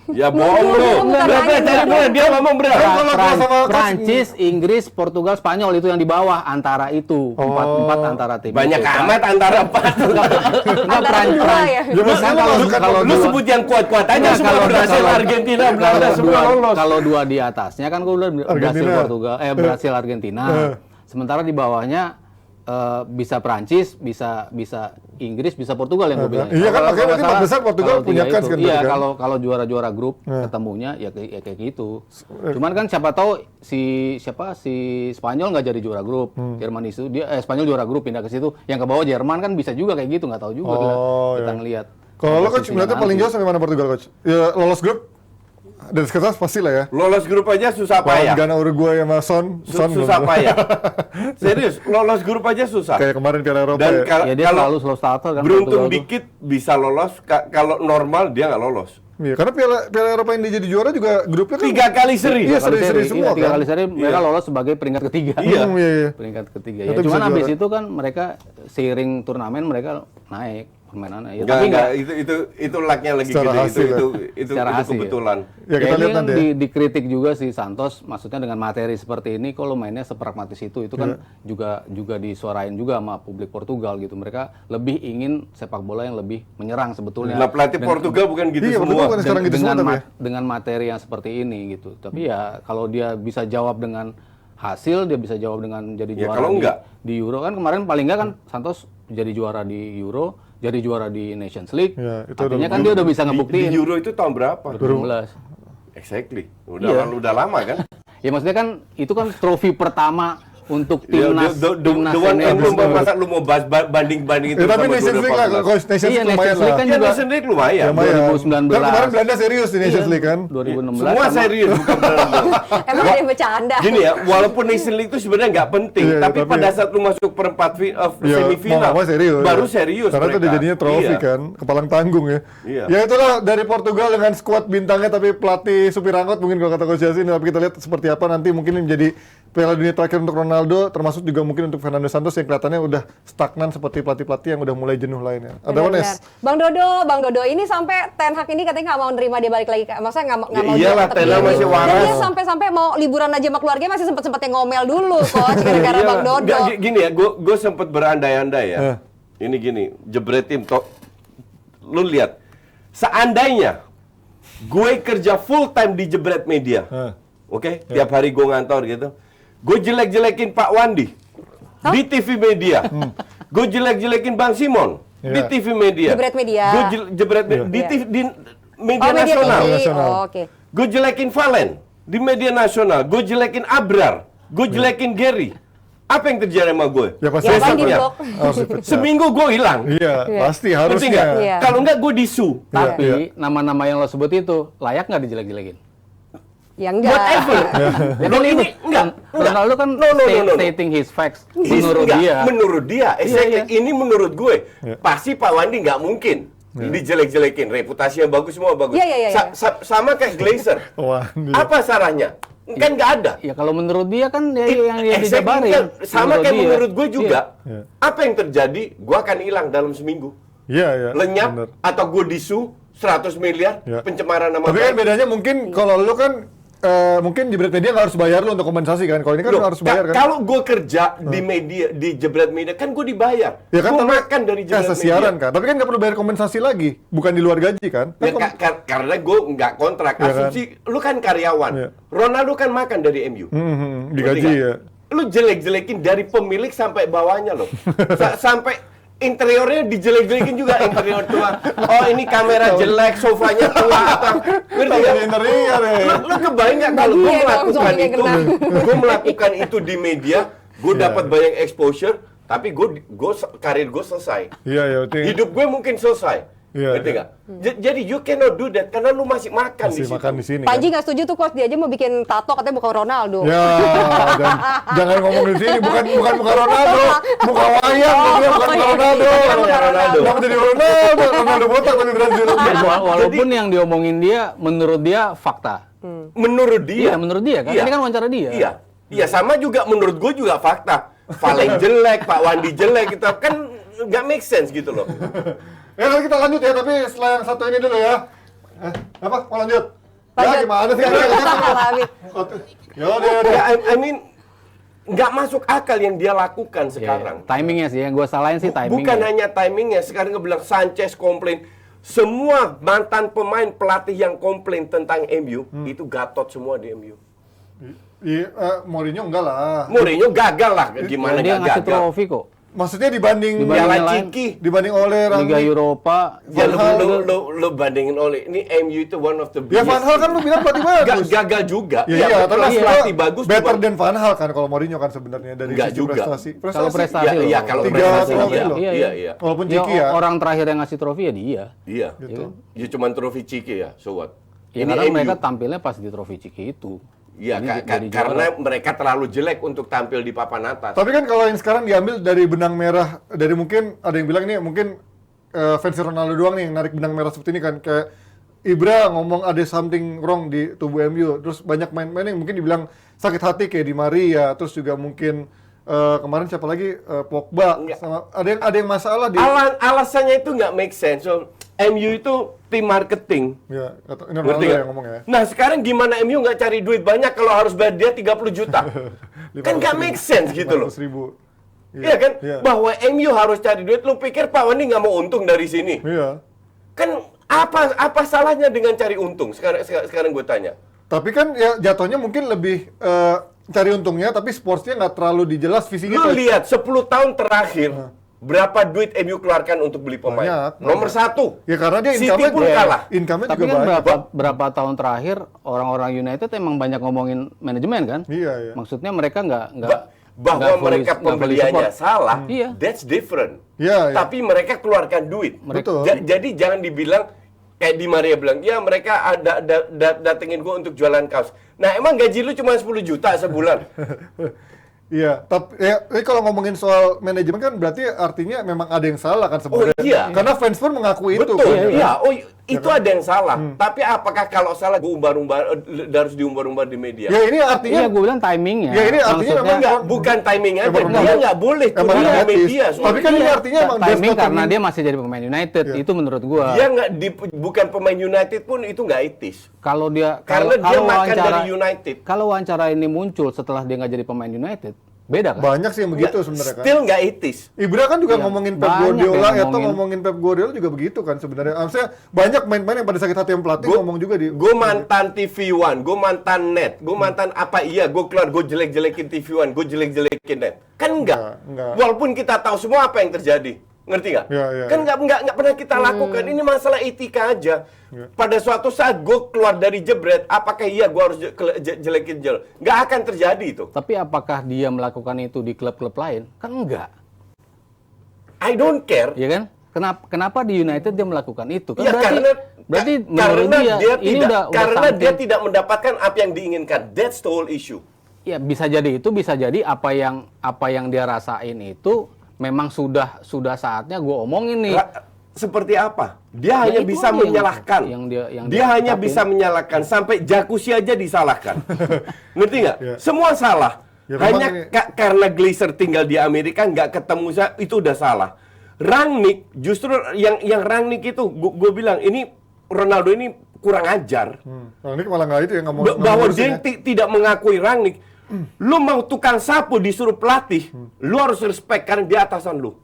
Ya bohong lu. bukan Berapa main, cari bola? Dia ngomong berapa? Kan kalau gua sama coach- Prancis, Inggris, Portugal, Spanyol itu yang di bawah antara itu. Empat antara tim. Banyak itu. amat antara empat. Enggak, Antara dua ya? Ya, maksudnya lu masukkan Lu dua. sebut yang kuat-kuat aja, Nah, semua Brasil, Argentina, Belanda semua lolos. Kalau dua di atasnya kan gue udah Brasil, Argentina. Portugal, Brasil, Argentina. Sementara di bawahnya bisa Prancis, bisa Inggris, bisa Portugal yang gue bilang. Iya kan, makanya berarti 4 besar Portugal punya kans kan, Iya, berarti kan? kalau juara-juara grup ketemunya ya kayak gitu. Cuman kan siapa tahu si Spanyol nggak jadi juara grup. Jerman itu Spanyol juara grup pindah ke situ. Yang ke bawah Jerman kan bisa juga kayak gitu, nggak tahu juga kita iya. ngelihat. Kalau lo coach Posisinya melihatnya paling nanti. jauh sampai mana Portugal coach? Ya lolos grup dari kertas pasti lah ya. Lolos grup aja susah Lawan payah. Ghana, Uruguay sama Son Susah belum. payah. Serius, lolos grup aja susah. Kayak kemarin Piala Eropa Dan ya. kalau Ya dia selalu slow starter kan. beruntung Portugal tuh. dikit bisa lolos, kalau normal dia nggak lolos. Iya, karena Piala Eropa yang dia jadi juara juga grupnya kan 3 kali seri. Iya, Tiga kali seri-seri seri, semua tiga kan. kali seri mereka Iya. lolos sebagai peringkat ketiga. Iya. Iya. Peringkat ketiga. Itu Ya, bisa cuman habis juara. itu kan mereka seiring turnamen mereka naik permainannya. Ya, Enggak, tapi enggak, nggak itu lucknya lagi Secara gede, hasil ya. itu secara hasil, kebetulan. Ya, kita ini lihat kan nanti ya. dikritik juga si Santos, maksudnya dengan materi seperti ini, kalau mainnya sepragmatis itu kan Iya. juga disuarain juga sama publik Portugal gitu. Mereka lebih ingin sepak bola yang lebih menyerang sebetulnya. Nah, pelatih Portugal bukan gitu Iya, semua. Portugal bukan sekarang gitu semua tapi ya. Dengan materi yang seperti ini gitu. Tapi ya kalau dia bisa jawab dengan hasil, dia bisa jawab dengan jadi Ya, juara kalau enggak? di Euro kan kemarin paling enggak kan Santos jadi juara di Euro, jadi juara di Nations League. Ya, itu Artinya udah- kan dia udah bisa Di ngebuktiin. Euro itu tahun berapa? 2016. Exactly. Iya. Udah lama kan? Ya maksudnya kan itu kan trofi pertama untuk Ya, timnas the timnas one and senior. only, masa lu mau bahas banding-banding itu Ya, tapi sama Nations League lah, 2014? coach Nations Iya, League lumayan Nations League lah. kan Ya, juga Nations League lumayan. Lumayan. 2019. Kan kemarin Belanda serius di Nations League kan. 2016 Semua sama- serius, bukan berandang. Emang ada yang bercanda? Gini ya, walaupun Nations League itu sebenarnya nggak penting, Iya, tapi tapi- pada saat lu masuk perempat Ya, semifinal, mau nggak mau serius. baru ya. serius Karena itu mereka. udah jadinya trofi Iya. kan, kepalang tanggung ya. Iya. Ya itulah dari Portugal dengan skuad bintangnya tapi pelatih supir angkot mungkin kalau kata Coach Yasin, tapi kita lihat seperti apa nanti mungkin ini menjadi Piala Dunia terakhir untuk Ronaldo, termasuk juga mungkin untuk Fernando Santos yang kelihatannya udah stagnan seperti pelatih-pelatih yang udah mulai jenuh lainnya. Ada Benar-benar. Ones? Bang Dodo ini sampai Ten Hag ini katanya nggak mau nerima dia balik lagi, maksudnya nggak Ya mau iyalah, tetap Ten Hag gini. masih waras. Dan dia sampai mau liburan aja sama keluarga masih sempet-sempetnya ngomel dulu, coach, gara-gara Iya, Bang Dodo. nggak, gini ya, gue sempet berandai-andai ya. Ini gini, jebretin lu lihat, seandainya gue kerja full time di jebret media, oke, tiap hari gue ngantor gitu, gue jelek-jelekin Pak Wandi di TV media, gue jelek-jelekin Bang Simon di Iya. TV media, Jebret media. gue jebret di Iya. TV di Oh, media media nasional. TV. Nasional. Oh, oke. Gue jelekin Valen di media nasional, gue jelekin Abrar, gue jelekin Gary. Apa yang terjadi sama gue? Ya pasti Ya, harus Bang, dipecat. diblok. Harus dipecat. Seminggu gue hilang. Iya, pasti Ngerti harusnya. nggak? Iya. Kalau enggak gue disu. Tapi Iya. nama-nama yang lo sebut itu layak nggak dijelek-jelekin? Ya enggak. Whatever. Ya Lo kan ini enggak. Ronaldo kan No. stating his facts Menurut menurut dia. dia. Menurut dia. Exactly. Iya. Ini menurut gue. Iya. Pasti Pak Wandi nggak mungkin dijelek-jelekin. Reputasi yang bagus semua bagus. Iya. Sama kayak Glazer. Wandi. Apa salahnya? Kan nggak ada. Ya kalau menurut dia kan yang Exactly, dijabarin. kan. Sama kayak dia. menurut gue juga. Iya. Apa yang terjadi? Gue akan hilang dalam seminggu. Iya, iya. Lenyap bener. atau gue disu 100 miliar Ya. pencemaran nama Tapi kan baik. bedanya mungkin kalau lu kan mungkin Jebret Media nggak harus bayar lo untuk kompensasi kan? Kalau ini kan Loh, harus bayar kan? Kalau gue kerja di media, di Jebret Media, kan gue dibayar. Ya kan, Gue tapi makan dari Jebret siaran Media. kan? Tapi kan nggak perlu bayar kompensasi lagi, bukan di luar gaji kan? Ya, karena gue nggak kontrak. Ya kan? Asumsi, lu kan karyawan. Ya. Ronaldo kan makan dari MU. Digaji Ngerti ya. nggak? Lu jelek-jelekin dari pemilik sampai bawahnya loh. Sampai interiornya dijelek-jelekin juga, interior tua. Oh, ini kamera jelek, sofanya tua. Ngerti nggak? Interior ya. Lu kebayang nggak kalau gue Iya dong, melakukan suaminya itu? kena. Gue melakukan itu di media, gue dapat banyak exposure, tapi karir gue selesai. Iya, ya. Hidup gue mungkin selesai. Iya, Ngerti iya. nggak? Jadi you cannot do that karena lu masih makan Masih di situ. makan di sini. Panji Kan? nggak setuju tuh coach, dia aja mau bikin tato katanya bukan Ronaldo. Ya, dan jangan ngomong di sini, bukan Ronaldo, muka wayang, bukan Ronaldo. Bukan Ronaldo. Kenapa jadi Ronaldo botak tapi Brazil. Walaupun yang diomongin dia, menurut dia fakta. Menurut dia. Iya, menurut dia kan. Iya. Ini kan wawancara dia. Iya. Iya, sama juga menurut gue juga fakta. Valen jelek, Pak Wandi jelek, gitu kan nggak make sense gitu loh. Ya kalau kita lanjut ya, tapi setelah yang satu ini dulu ya. Apa? Mau lanjut? Ya Lanjut. gimana sih? Habis. Ya udah. Ya, I mean, nggak masuk akal yang dia lakukan Iya, sekarang. timingnya sih, yang gue salahin sih timingnya. Bukan hanya timingnya, sekarang gue bilang Sanchez komplain. Semua mantan pemain pelatih yang komplain tentang MU, itu gatot semua di MU. Iya, Mourinho enggak lah. Mourinho gagal lah, gimana dia nggak ngasih gagal? trofi kok. Maksudnya dibanding Dibanding Piala yang lain. Ciki. dibanding oleh Liga Rangnick. Eropa. Ya Van Hal lu bandingin oleh ini MU itu one of the Ya biggest. Van Hal kan lu bilang pelatih bagus. Gagal juga. Ya, iya, betul, tapi pelatih bagus. better cuma- than Van Hal kan kalau Mourinho kan sebenarnya dari Nggak sisi juga. prestasi. Kalau prestasi Iya, loh. iya, kalau Tiga prestasi trofi iya. loh. Iya. Walaupun Ya, Ciki ya. orang terakhir yang ngasih trofi ya dia. Iya. Gitu. Ya cuma trofi Ciki ya, so what? Ya Ini karena MU. mereka tampilnya pas di trofi Ciki itu. Iya, Ini jadi karena juara. mereka terlalu jelek untuk tampil di papan atas. Tapi kan kalau yang sekarang diambil dari benang merah, dari mungkin ada yang bilang ini mungkin fans Ronaldo doang nih yang narik benang merah seperti ini kan, kayak Ibra ngomong ada something wrong di tubuh MU, terus banyak main-main yang mungkin dibilang sakit hati kayak Di Maria, terus juga mungkin kemarin siapa lagi Pogba, Nggak. sama ada yang masalah di Alasannya itu nggak make sense. So, MU itu tim marketing. ya ini Ngerti Ronaldo nggak? yang ngomong ya. Nah sekarang gimana MU nggak cari duit banyak kalau harus bayar dia 30 juta? Kan nggak make sense gitu loh. 500.000. Iya kan? Iya. Bahwa MU harus cari duit. Lu pikir Pak Wandi nggak mau untung dari sini? Iya. Kan apa salahnya dengan cari untung? Sekarang gue tanya. Tapi kan ya jatuhnya mungkin lebih cari untungnya, tapi sportsnya nggak terlalu dijelas visinya. Lu lihat 10 tahun terakhir berapa duit MU keluarkan untuk beli pemain? Banyak. Nomor 1. Ya karena dia City income-nya pun juga- kalah. Income-nya Tapi juga kan banyak. berapa tahun terakhir orang-orang United emang banyak ngomongin manajemen kan? Iya, iya. Maksudnya mereka nggak Bahwa nggak fully- mereka nggak fully pembeliannya support. salah, Iya. that's different. Iya, iya. Tapi mereka keluarkan duit. Betul. Jadi jangan dibilang kayak Di Maria bilang, ya mereka datengin gue untuk jualan kaos. Nah emang gaji lu cuma 10 juta sebulan? Iya, tapi kalau ngomongin soal manajemen kan berarti artinya memang ada yang salah kan sebenarnya. Oh, iya. Karena fans pun mengakui itu. Betul, kan. iya. Oh, itu ada yang salah. Tapi apakah kalau salah gue harus diumbar-umbar di media? Ya ini artinya Iya, gue bilang timingnya. Ya, ini artinya Maksudnya, memang Enggak, bukan timing aja. Emang Dia nggak boleh emang turun di etis. media. Tapi kan ini artinya emang timing there's karena nothing- dia masih jadi pemain United. Iya. Itu menurut gua. Dia nggak bukan pemain United pun itu nggak etis. Kalau dia Karena dia kalau makan dari United. Kalau wawancara ini muncul setelah dia nggak jadi pemain United, beda kan? banyak sih yang begitu sebenarnya kan. Still nggak etis. Ibra kan juga Iya, ngomongin Pep banyak Guardiola, yang atau ngomongin. ngomongin Pep Guardiola juga begitu kan sebenarnya. Maksudnya banyak main-main yang pada sakit hati yang pelatih ngomong juga di. Gue mantan TV One, gue mantan Net, gue mantan apa iya, gue keluar, gue jelek-jelekin TV One, gue jelek-jelekin Net. Kan enggak. Enggak. Walaupun kita tahu semua apa yang terjadi. Ngerti nggak? Iya, iya, Kan iya. nggak pernah kita lakukan. Ini masalah etika aja. Iya. Pada suatu saat gue keluar dari Jebret, apakah iya gue harus jelekin Jel? Nggak akan terjadi itu. Tapi apakah dia melakukan itu di klub-klub lain? Kan enggak. I don't care. Ya kan? Kenapa di United dia melakukan itu? Kan Ya, berarti menurut karena dia, ini tidak, udah karena dia something. tidak mendapatkan apa yang diinginkan. That's the whole issue. Ya bisa jadi itu, bisa jadi apa yang dia rasain itu memang sudah saatnya gue omongin nih. Seperti apa? Dia Ya, hanya itu bisa aja menyalahkan. yang dia dia hanya ucapin. bisa menyalahkan sampai jacuzzi aja disalahkan. Ngerti nggak? Ya. Semua salah. Ya, Hanya memang karena Glazer tinggal di Amerika nggak ketemu itu udah salah. Rangnick justru yang Rangnick itu gue bilang ini Ronaldo ini kurang ajar. Rangnick malah nggak itu ya, nggak mau Bahwa ngurusin dia tidak mengakui Rangnick. Lu mau tukang sapu disuruh pelatih, lu harus respect karena dia atasan lu.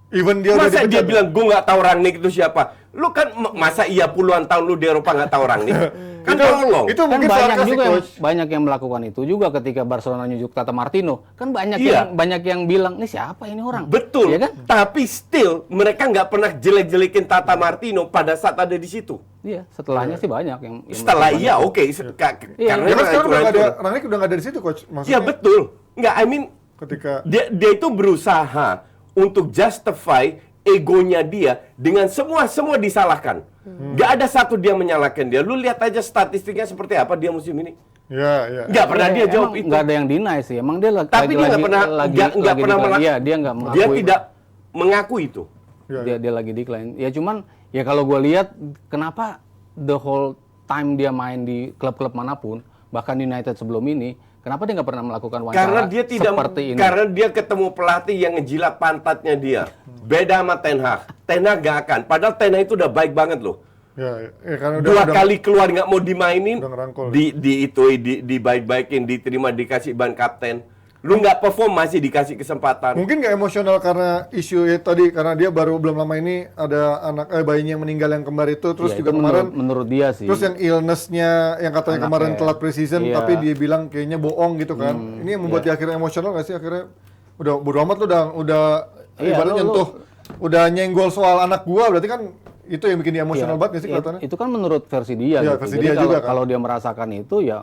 Even dia udah Masa dia dipecat. bilang gue nggak tahu Rangnick itu siapa? Lu kan masa iya puluhan tahun lu di Eropa nggak tahu Rangnick? Kan tolong. Itu Kan mungkin banyak sarkas sih, juga Coach. banyak yang melakukan itu juga ketika Barcelona nyujuk Tata Martino. Kan Iya. banyak yang bilang, "Ini siapa ini orang?" Betul. Iya kan? Tapi still mereka nggak pernah jelek-jelekin Tata Martino pada saat ada di situ. Iya, setelahnya sih banyak yang Setelah melakukan iya itu. oke. Iya. Karena Ya kan sekarang udah nggak hancur-hancur. ada, Rangnick udah nggak ada di situ, Coach. Iya Maksudnya betul. Nggak, I mean ketika dia itu berusaha untuk justify egonya dia dengan semua disalahkan. Nggak ada satu dia menyalahkan dia. Lu lihat aja statistiknya seperti apa dia musim ini. ya. Nggak pernah dia Emang jawab itu. nggak ada yang deny sih. Emang dia Tapi dia nggak pernah nggak pernah decline. Iya, dia nggak mengakui. dia tidak mengaku itu. Ya. Dia lagi decline. Ya cuman ya kalau gue lihat kenapa the whole time dia main di klub-klub manapun, bahkan United sebelum ini, kenapa dia nggak pernah melakukan wawancara Karena dia tidak seperti ini? karena dia ketemu pelatih yang ngejilat pantatnya dia. Beda sama Ten Hag. Ten Hag gak akan. Padahal Ten Hag itu udah baik banget loh. Ya, karena Dua kali keluar nggak mau dimainin, udah ngerangkul. di baik-baikin, diterima, dikasih ban kapten. Lu nggak perform masih dikasih kesempatan. Mungkin nggak emosional karena isu ya tadi, karena dia baru belum lama ini ada bayinya yang meninggal yang kembar itu, terus Ya, juga itu kemarin menurut dia sih. terus yang illness-nya yang katanya Anaknya. kemarin telat preseason, Iya. tapi dia bilang kayaknya bohong gitu kan. Ini yang membuat dia akhirnya emosional nggak sih, akhirnya udah bodo amat lu udah Iya, ibaratnya lu- nyentuh, udah nyenggol soal anak gua, berarti kan itu yang bikin dia emosional Iya, banget nggak sih kelihatannya? Itu kan menurut versi dia Iya, gitu. versi Jadi dia kalau, juga kan. kalau dia merasakan itu ya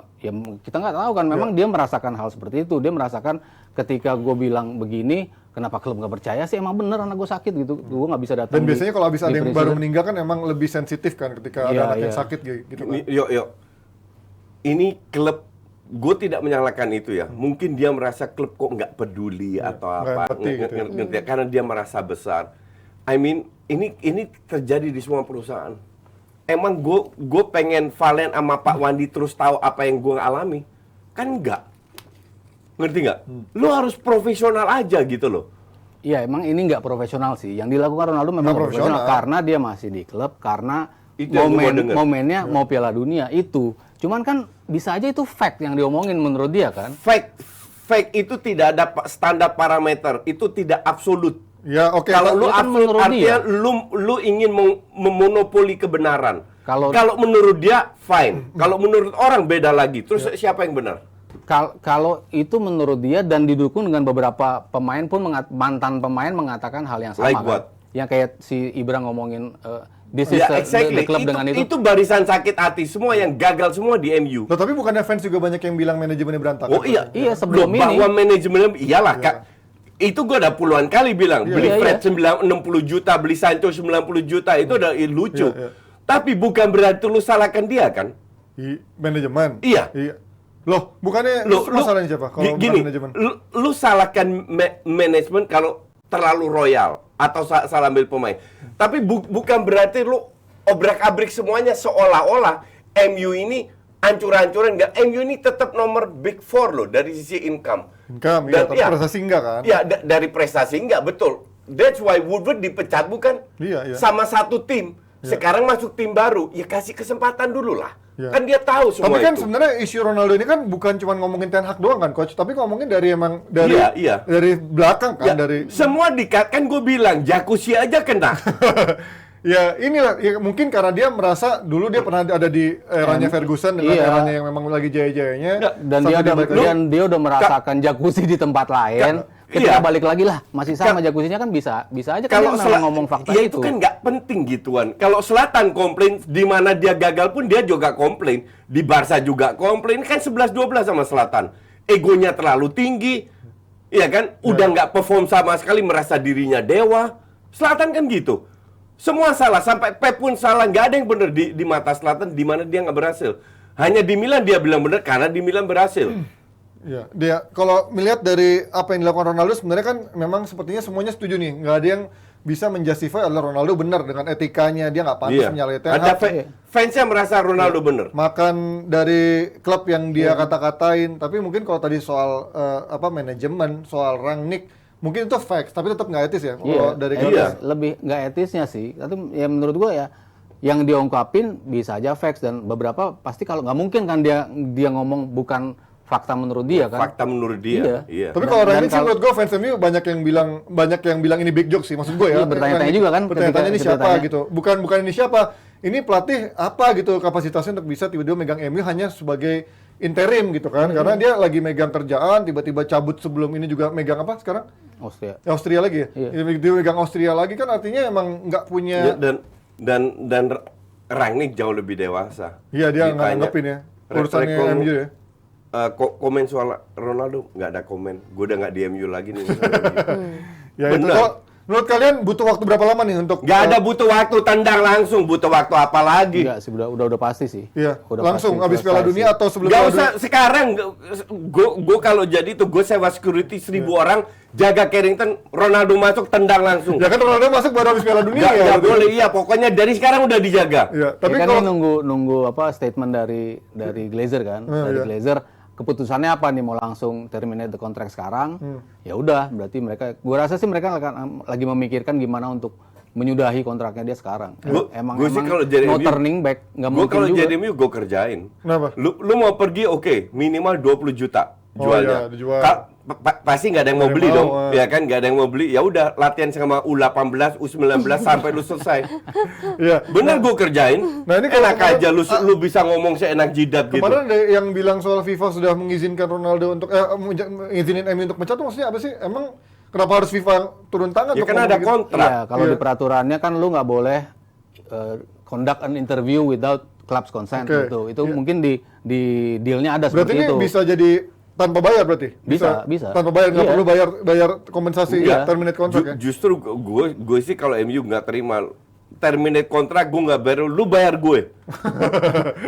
kita nggak tahu kan. Memang dia merasakan hal seperti itu. Dia merasakan ketika gue bilang begini, kenapa klub nggak percaya sih? Emang bener anak gue sakit gitu. Gue nggak bisa datang. Dan biasanya kalau habis ada yang baru preseason. meninggal kan emang lebih sensitif kan ketika ada Iya, anak yang iya. sakit gitu kan. Yuk. Ini klub, gue tidak menyalahkan itu ya. Mungkin dia merasa klub kok nggak peduli atau nggak apa, empati gitu ya. ngerti? Karena dia merasa besar. I mean, ini terjadi di semua perusahaan. Emang gue pengen Valen sama Pak Wandi terus tahu apa yang gue alami? Kan enggak. Ngerti nggak? Lu harus profesional aja gitu loh. Iya, emang ini nggak profesional sih. Yang dilakukan Ronaldo memang Nggak profesional profesional. karena dia masih di klub, karena Itu yang gua mau denger. momennya mau Piala Dunia itu. Cuman kan bisa aja itu fact yang diomongin menurut dia kan. Fake itu tidak ada standar parameter, itu tidak absolut. Ya oke. Kalau lu itu kan absolut menurut artinya dia. lu ingin memonopoli kebenaran. Kalau- Kalau menurut dia fine. Kalau menurut orang beda lagi. Terus siapa yang benar? Kalau itu menurut dia dan didukung dengan beberapa pemain pun mantan pemain mengatakan hal yang sama Like kan. what? Yang kayak si Ibra ngomongin this is Ya the exactly. club dengan itu. Itu barisan sakit hati semua yang gagal semua di MU. Loh, tapi bukannya fans juga banyak yang bilang manajemennya berantakan? Oh iya. Iya, sebelum Loh, ini. bahwa manajemen iyalah Kak. Itu gue udah puluhan kali bilang, beli Iya, Fred 60 juta, beli Sancho 90 juta, itu udah lucu. Iya, iya. Tapi bukan berarti lu salahkan dia kan? Manajemen. Iya. Loh, bukannya lu salahnya siapa? Kalau bukan gini, manajemen. lu salahkan manajemen kalau terlalu royal atau salah ambil pemain. Tapi bukan berarti lu obrak-abrik semuanya seolah-olah MU ini hancur-hancuran. Enggak, MU ini tetap nomor big four loh dari sisi income. Income, iya, tapi prestasi enggak kan? Iya, dari prestasi enggak, betul. That's why Woodward dipecat bukan? Iya, iya. Sama satu tim. Sekarang masuk tim baru, ya kasih kesempatan dulu lah. Iya. Kan dia tahu semua Tapi kan itu. sebenarnya isu Ronaldo ini kan bukan cuma ngomongin Ten Hag doang kan, coach, tapi ngomongin dari Iya. dari belakang kan, Ya, dari semua kan gue bilang jacuzzi aja kena. ya inilah ya, mungkin karena dia merasa dulu dia pernah ada di eranya Ferguson dengan Iya. eranya yang memang lagi jaya-jayanya. Dan sampai dia balik udah, lagi. dan dia udah merasakan jacuzzi di tempat lain. Ketika iya. balik lagi lah, masih sama jacuzzinya kan bisa aja kan Kalau dia memang ngomong fakta ya itu. itu kan nggak penting gituan. Kalau Zlatan komplain, di mana dia gagal pun dia juga komplain. Di Barca juga komplain, kan 11-12 sama Zlatan. Egonya terlalu tinggi, ya kan? Udah nggak perform sama sekali, merasa dirinya dewa. Zlatan kan gitu. Semua salah, sampai Pep pun salah. Nggak ada yang benar di mata Zlatan, di mana dia nggak berhasil. Hanya di Milan dia bilang benar karena di Milan berhasil. Ya, dia kalau melihat dari apa yang dilakukan Ronaldo sebenarnya kan memang sepertinya semuanya setuju nih. Nggak ada yang bisa menjustify adalah Ronaldo benar dengan etikanya, dia nggak pantas menyalahi Ten Ada Hag. fansnya merasa Ronaldo benar. Makan dari klub yang dia kata-katain, tapi mungkin kalau tadi soal manajemen, soal Rangnick, mungkin itu facts, tapi tetap nggak etis ya. Kalau dari klub. Iya. Lebih nggak etisnya sih. Tapi ya menurut gua ya yang dia ungkapin bisa aja facts dan beberapa pasti kalau nggak mungkin kan dia ngomong bukan fakta menurut dia kan. Fakta menurut dia. Iya. Tapi kalau Rangnick sih menurut gue fans MU banyak yang bilang ini big joke sih, maksud gue ya. Iya, bertanya-tanya juga kan Bertanya-tanya ini ketika siapa ditanya. gitu. Bukan ini siapa. Ini pelatih apa gitu kapasitasnya untuk bisa tiba-tiba megang MU hanya sebagai interim gitu kan. Karena dia lagi megang kerjaan, tiba-tiba cabut sebelum ini juga megang apa sekarang? Austria. Austria lagi ya? Iya. Dia megang Austria lagi kan artinya emang nggak punya. Ya, dan Rangnick jauh lebih dewasa. Iya, dia nggak Ditanya, nanggepin ya. Urusannya MU ya. Komen soal Ronaldo nggak ada komen. Gue udah nggak di MU lagi nih. Ya itu Bener. kok. Menurut kalian butuh waktu berapa lama nih untuk Nggak ada butuh waktu tendang langsung, butuh waktu apa lagi? Enggak sih, udah pasti sih. Iya, Udah langsung pasti habis Piala selesai Dunia sih. atau sebelum Nggak Piala usah Dunia? sekarang. Gue kalau jadi tuh gue sewa security 1.000 orang jaga Carrington, Ronaldo masuk tendang langsung. Ya kan Ronaldo masuk baru habis Piala Dunia ya. Nggak boleh, iya. Pokoknya dari sekarang udah dijaga. Iya, Tapi tapi kan kalau ini nunggu apa statement dari Glazer kan, dari iya. Glazer keputusannya apa nih, mau langsung terminate the contract sekarang? Ya udah, berarti gua rasa sih mereka lagi memikirkan gimana untuk menyudahi kontraknya dia sekarang. Gua sih kalau jadi no MU, turning back, nggak Gue mungkin kalau juga. jadi MU gue kerjain. Kenapa? Lu mau pergi oke, minimal 20 juta Oh, jualnya. iya, dijual. Pasti nggak ada yang mau Nggak beli mau, dong, ah. ya kan? Nggak ada yang mau beli. Ya udah latihan sama U18, U19 sampai lu selesai. Iya. Bener gue kerjain. Nah, ini kalau enak aja lu bisa ngomong seenak jidat gitu. Kemarin ada yang bilang soal FIFA sudah mengizinkan Ronaldo untuk mengizinin MU untuk mencat, maksudnya apa sih? Emang kenapa harus FIFA turun tangan? Ya untuk kan ngomong ada gitu? kontrak. Iya, kalau Iya. di peraturannya kan lu nggak boleh conduct an interview without club's consent Oke. gitu. Itu mungkin di dealnya ada Berarti seperti ini itu. bisa jadi tanpa bayar berarti? Bisa. Tanpa bayar, nggak Iya. perlu bayar kompensasi Iya. terminate kontrak ya? Justru gue sih kalau MU nggak terima terminate kontrak, gue nggak bayar, lu bayar gue.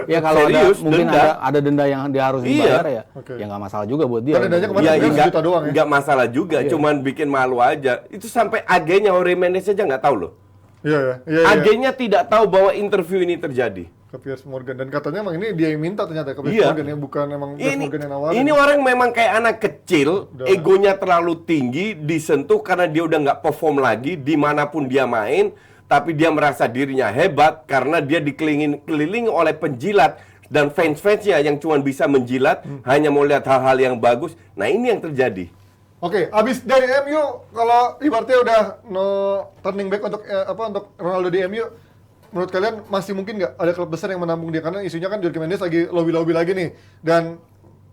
Ya kalau Serius, mungkin denda. ada denda yang dia harus Iya. dibayar ya, Oke. ya nggak masalah juga buat dia. Kan dendanya kemarin Iya, sebenarnya nggak sejuta doang ya? nggak masalah juga, Iya. cuman bikin malu aja. Itu sampai agennya Jorge Mendes aja nggak tahu loh. Iya, iya. Agennya tidak tahu bahwa interview ini terjadi. Ke Piers Morgan, dan katanya emang ini dia yang minta ternyata ke Piers Iya. Morgan ya, bukan emang Piers Morgan yang nawarin. Ini orang memang kayak anak kecil, Udah. egonya terlalu tinggi, disentuh karena dia udah nggak perform lagi dimanapun dia main, tapi dia merasa dirinya hebat karena dia dikelilingi oleh penjilat dan fans-fansnya yang cuma bisa menjilat, hanya mau lihat hal-hal yang bagus. Nah ini yang terjadi. Oke, abis dari MU, kalau ibaratnya udah no turning back untuk untuk Ronaldo di MU, menurut kalian masih mungkin nggak ada klub besar yang menampung dia? Karena isunya kan Jorge Mendes lagi lobby lagi nih, dan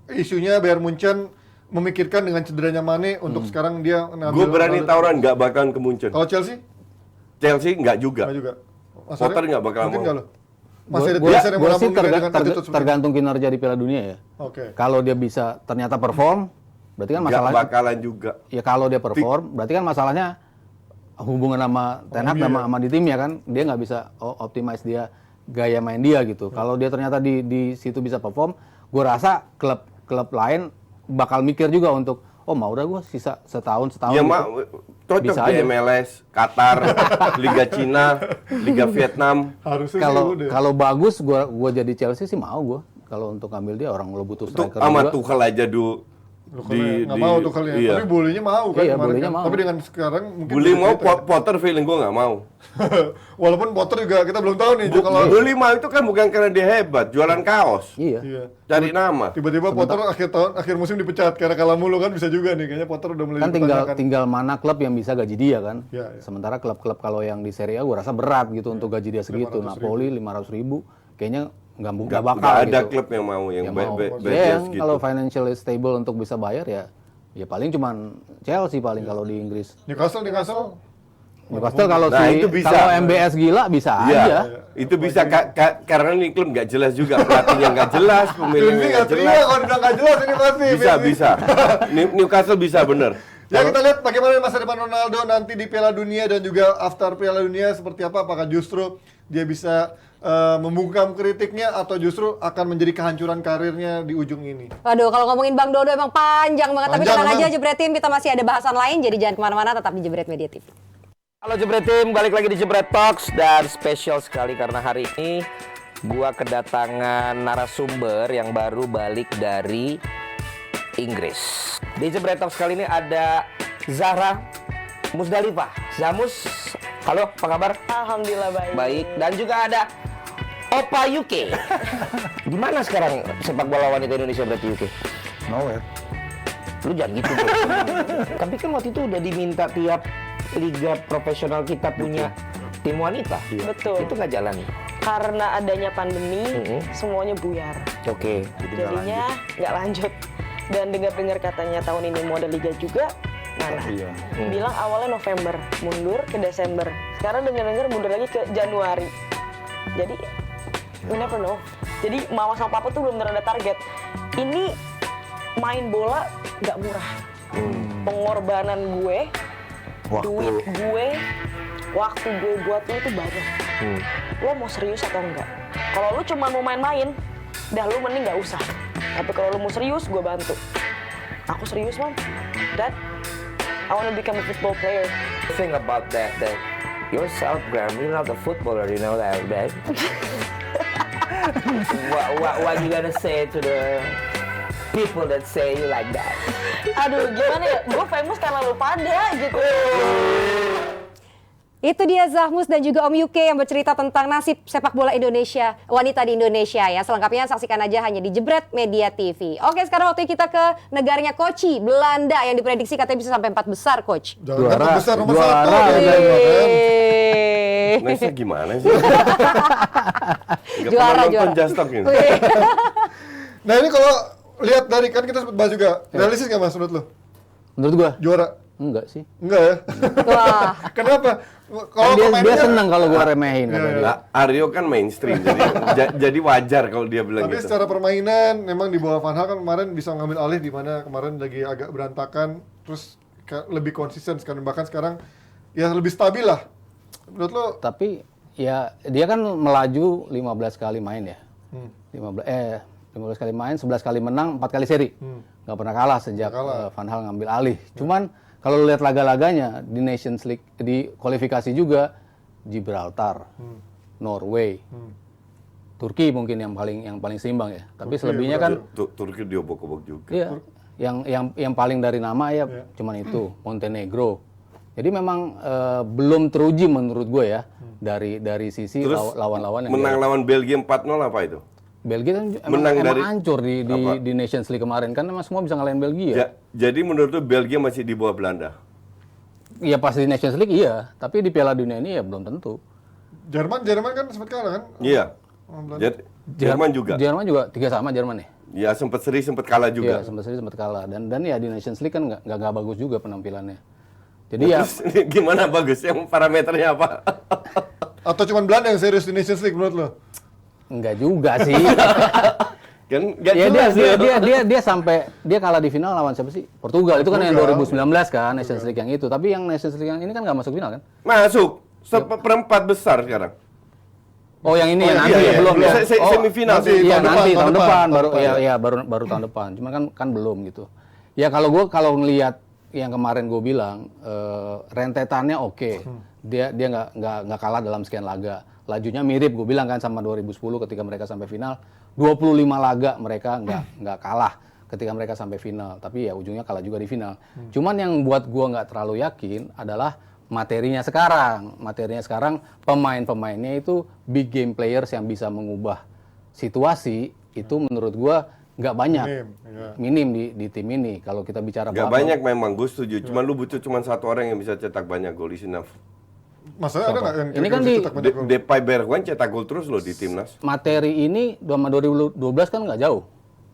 isunya Bayern Munchen memikirkan dengan cederanya Mane untuk sekarang dia ngambil Gue berani Ronaldo. tawaran nggak bakalan ke Munchen. Kalau Chelsea Chelsea nggak juga. nggak juga. Mas Potter Arya, nggak bakal mungkin mau. nggak loh? Masih ada Gua geser yang sih menampung dia dengan attitude seperti tergantung kinerja di Piala Dunia ya. itu. Oke. Kalau dia bisa ternyata perform, berarti kan Nggak masalahnya. bakalan juga. Ya kalau dia perform, berarti kan masalahnya hubungan sama Ten Hag sama di tim ya kan, dia nggak bisa optimize dia gaya main dia gitu. Kalau dia ternyata di situ bisa perform, gue rasa klub lain bakal mikir juga untuk mau udah gue sisa setahun Ya gitu. cocok Bisa di aja. MLS, Qatar, Liga Cina, Liga Vietnam. Harusnya sih udah. Kalau bagus, gue jadi Chelsea sih mau gue. Kalau untuk ambil dia, orang lo butuh Tuh striker sama juga. Tuchel aja dulu. Nggak mau tuh kalian, iya. tapi bullynya mau kan Iya, kemarin bullynya kan. mau. Tapi dengan sekarang mungkin Bully bisa mau, gitu ya. Potter feeling gue nggak mau. Walaupun Potter juga kita belum tahu nih kalau Bully mau itu kan bukan karena dia hebat, jualan kaos, Iya. iya. cari nama. Tiba-tiba Potter akhir musim dipecat karena kalah mulu kan, bisa juga nih kayaknya Potter udah mulai Kan dipertanyakan. tinggal mana klub yang bisa gaji dia kan. Iya, iya. Sementara klub-klub kalau yang di Serie A gue rasa berat gitu untuk gaji dia segitu. 500.000. Napoli 500.000 kayaknya nggak bakal Nggak ada gitu. klub yang mau yang Yang mau. bebas Ya, yang gitu. kalau financially stable untuk bisa bayar ya paling cuman Chelsea paling kalau di Inggris. Newcastle Newcastle kalau Nah, itu bisa. kalau MBS gila bisa Iya, aja. itu bisa karena ini klub nggak jelas juga, pelatihnya nggak jelas, ini pemiliknya nggak nggak terima jelas. kalau udah nggak jelas ini pasti. Bisa. Newcastle bisa bener. Ya kita lihat bagaimana masa depan Ronaldo nanti di Piala Dunia dan juga after Piala Dunia seperti apa. Apakah justru dia bisa membungkam kritiknya atau justru akan menjadi kehancuran karirnya di ujung ini. Waduh, kalau ngomongin Bang Dodo emang panjang banget. Tapi Panjang, tenang aja emang. Jebret Tim, kita masih ada bahasan lain. Jadi jangan kemana-mana, tetap di Jebret Media TV. Halo Jebret Tim, balik lagi di Jebret Talks dan spesial sekali karena hari ini gua kedatangan narasumber yang baru balik dari Inggris. Di Jebret Talks kali ini ada Zahra Musdalifah. Zamus, Halo, apa kabar? Alhamdulillah baik. Baik. Dan juga ada Opa UK. Di mana sekarang sepak bola wanita Indonesia berarti UK? Nowhere. Lu jangan gitu bro. Tapi kan waktu itu udah diminta tiap liga profesional kita punya tim wanita. Betul. Itu nggak jalan. Karena adanya pandemi, semuanya buyar. Oke. Jadinya nggak lanjut. Dan dengar-dengar katanya tahun ini mau ada liga juga, mana? Bilang awalnya November, mundur ke Desember. Sekarang dengar-dengar mundur lagi ke Januari. Jadi, you never know. Jadi mama sama papa tuh belum ada target. Ini main bola nggak murah. Pengorbanan gue, duit gue, waktu gue buat lo itu banyak. Lo mau serius atau enggak? Kalau lo cuma mau main-main, dah lo mending nggak usah. Tapi kalau lo mau serius, gue bantu. Aku serius, Mom. Dad, I want to become a football player. The thing about that you're self-gram, you're not a footballer, you know that, babe. What you gonna say to the people that say you like that? Aduh, gimana ya? Gue famous karena lo pada gitu. Itu dia Zahmus dan juga Om UK yang bercerita tentang nasib sepak bola Indonesia, wanita di Indonesia ya. Selengkapnya saksikan aja hanya di Jebret Media TV. Oke, sekarang waktu kita ke negaranya Koci, Belanda yang diprediksi katanya bisa sampai 4 besar, Coach. Jangan besar nomor Juara. 1. Nesa gimana sih? Nggak Juara, pernah nonton juara. Just Talk ini. Nah ini kalau lihat dari kan kita sempat bahas juga, realistis nggak mas menurut lo? Menurut gua Juara? enggak sih. Enggak ya? Wah, Kenapa? Kan dia pemainnya- seneng kalau gua remehin kata dia. Nah, Aryo kan mainstream, jadi wajar kalau dia bilang Tapi gitu. secara permainan, memang di bawah Van Gaal kan kemarin bisa ngambil alih di mana kemarin lagi agak berantakan, terus lebih konsisten sekarang, bahkan sekarang ya lebih stabil lah. Menurut lo? Tapi ya dia kan melaju 15 kali main ya. 15 kali main, 11 kali menang, 4 kali seri. Nggak pernah kalah sejak Van Gaal ngambil alih. Cuman kalau lu lihat laga-laganya di Nations League, di kualifikasi juga Gibraltar, Norway, Turki mungkin yang paling seimbang ya. Tapi selebihnya kan Turki diobok-obok juga. iya, yang paling dari nama ya cuman itu, Montenegro. Jadi memang belum teruji menurut gue ya dari sisi Terus lawan-lawan yang menang lawan Belgia 4-0 apa itu? Belgia kan Menang emang dari- hancur di Nations League kemarin kan emang semua bisa ngalahin Belgia. Jadi menurut lu Belgia masih di bawah Belanda? Iya pas di Nations League iya, tapi di Piala Dunia ini ya belum tentu. Jerman kan sempat kalah kan? Iya. Jerman juga. Jerman juga 3 sama Jerman ya. Ya sempat seri sempat kalah juga. Iya, sempat kalah dan ya di Nations League kan nggak bagus juga penampilannya. Jadi ya Terus gimana bagus? Yang parameternya apa? Atau cuma Belanda yang serius di Nations League menurut lo? nggak juga sih. Kan nggak Ya jelas dia sampai dia kalah di final lawan siapa sih? Portugal. Itu kan yang 2019 kan Nations League yang itu. Tapi yang Nations League yang ini kan nggak masuk final kan? Masuk. Perempat besar sekarang. Oh yang ini Oh, nanti iya, ya belum ya. Semifinal. nanti. Iya Tahun nanti depan, tahun depan baru tahun ya baru tahun depan. Cuma kan belum gitu. Ya kalau ngelihat yang kemarin gue bilang rentetannya oke. Dia nggak kalah dalam sekian laga. Lajunya mirip gue bilang kan sama 2010 ketika mereka sampai final. 25 laga mereka nggak kalah ketika mereka sampai final. Tapi ya ujungnya kalah juga di final. Cuman yang buat gue nggak terlalu yakin adalah materinya sekarang. Materinya sekarang pemain-pemainnya itu big game players yang bisa mengubah situasi. Itu menurut gue nggak banyak. Minim di tim ini. Kalau kita bicara Nggak banyak memang, gue setuju. Cuman lu butuh cuma satu orang yang bisa cetak banyak gol, is enough. Masalahnya ada nggak yang Ini kan kira-kira di- cetak banyak gol? Depay Bergwijn cetak gol terus loh di timnas. materi ini sama 2012 kan nggak jauh.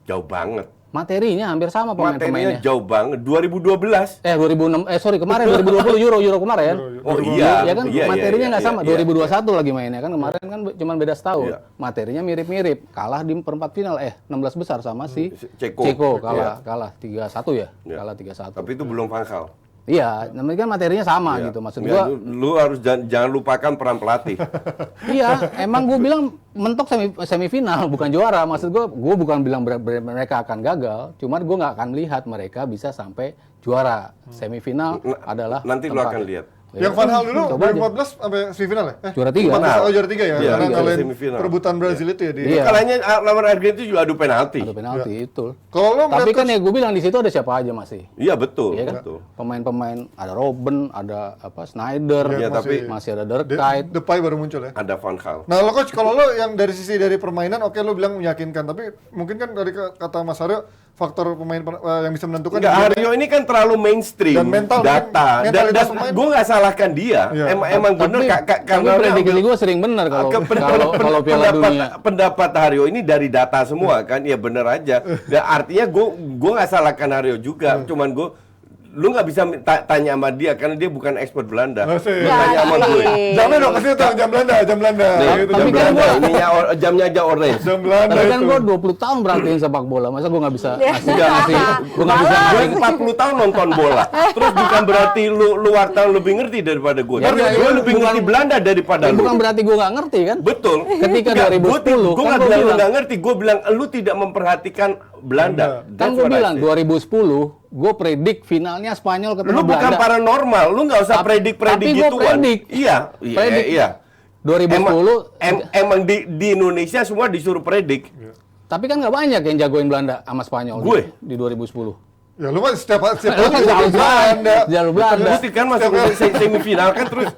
Jauh banget. Materinya hampir sama Materinya pemain-pemainnya. jauh banget. 2012. 2006 kemarin 2020 Euro kemarin. Oh iya. Ya kan iya, materinya iya, nggak sama. iya. 2021 lagi mainnya kan kemarin kan cuma beda setahun. Iya. Materinya mirip-mirip. Kalah di perempat final 16 besar sama si Ceko. kalah 3-1 ya. Iya. Kalah 3-1. Tapi itu belum Van Gaal. Iya, namanya kan materinya sama gitu. Maksud Nggak, gua lu harus jangan lupakan peran pelatih. iya, emang gue bilang mentok semifinal bukan juara. Maksud gue bukan bilang mereka akan gagal, cuma gue nggak akan melihat mereka bisa sampai juara. Semifinal adalah Nanti lu tempat. akan lihat. Yang Van Gaal dulu Coba aja. 2014 sampai semifinal ya? Juara 3. 14 oh juara 3 ya? Iya, Karena tiga kalian semifinal. perebutan Brazil itu ya di. Iya. Kalahnya lawan Argentina juga adu penalti. Ada penalti itu. Kalau lo Tapi melihat kan ya gue bilang di situ ada siapa aja masih. Iya betul, Iya kan? betul. Pemain-pemain ada Robben, ada apa Snyder, Iya, tapi masih ada Derkait. Depay baru muncul ya. Ada Van Gaal. Nah lo coach, kalau lo yang dari sisi dari permainan, oke lo bilang meyakinkan, tapi mungkin kan dari kata Mas Aryo, faktor pemain yang bisa menentukan. Enggak, Aryo ini kan terlalu mainstream, Dan mental, data, mungkin dan mentalitas pemain. gue nggak salahkan dia. Iya. Emang bener Tapi prediksi gue sering benar kalau Piala Dunia. pendapat Aryo ini dari data semua kan, ya bener aja. Dan artinya gue nggak salahkan Aryo juga, cuman gue lu nggak bisa tanya sama dia karena dia bukan expert Belanda. Masih. Lu tanya sama gue. Jamnya dong, kasih tau jam Belanda. Nih, Gitu, tapi jam kan Belanda, gua- ininya jamnya aja orange. Jam Belanda Tapi kan itu. gue 20 tahun perhatiin sepak bola, masa gue nggak bisa Iya. ngasih, gue nggak bisa Gue ngasih. 40 tahun nonton bola. Terus bukan berarti lu wartawan lebih ngerti daripada gue. Ya, Tapi ya, gue ya, lebih bukan- ngerti Belanda daripada Ya, lu. bukan berarti gue nggak ngerti kan? Betul. Ketika 2010, gue kan nggak gua bilang lu bilang. nggak ngerti. Gue bilang lu tidak memperhatikan Belanda. Kan That's gue what I bilang say. 2010, gue predik finalnya Spanyol ketemu Lu bukan Belanda. paranormal. Lu nggak usah predik-predik tapi gua gituan. predik. Iya, Predik. iya. 2010, Emang di Indonesia semua disuruh predik. tapi kan nggak banyak yang jagoin Belanda sama Spanyol Gue. di 2010. Ya lu mah setiap tahun Selalu Belanda. Jalur Belanda. Bukti kan masuk semifinal kan terus.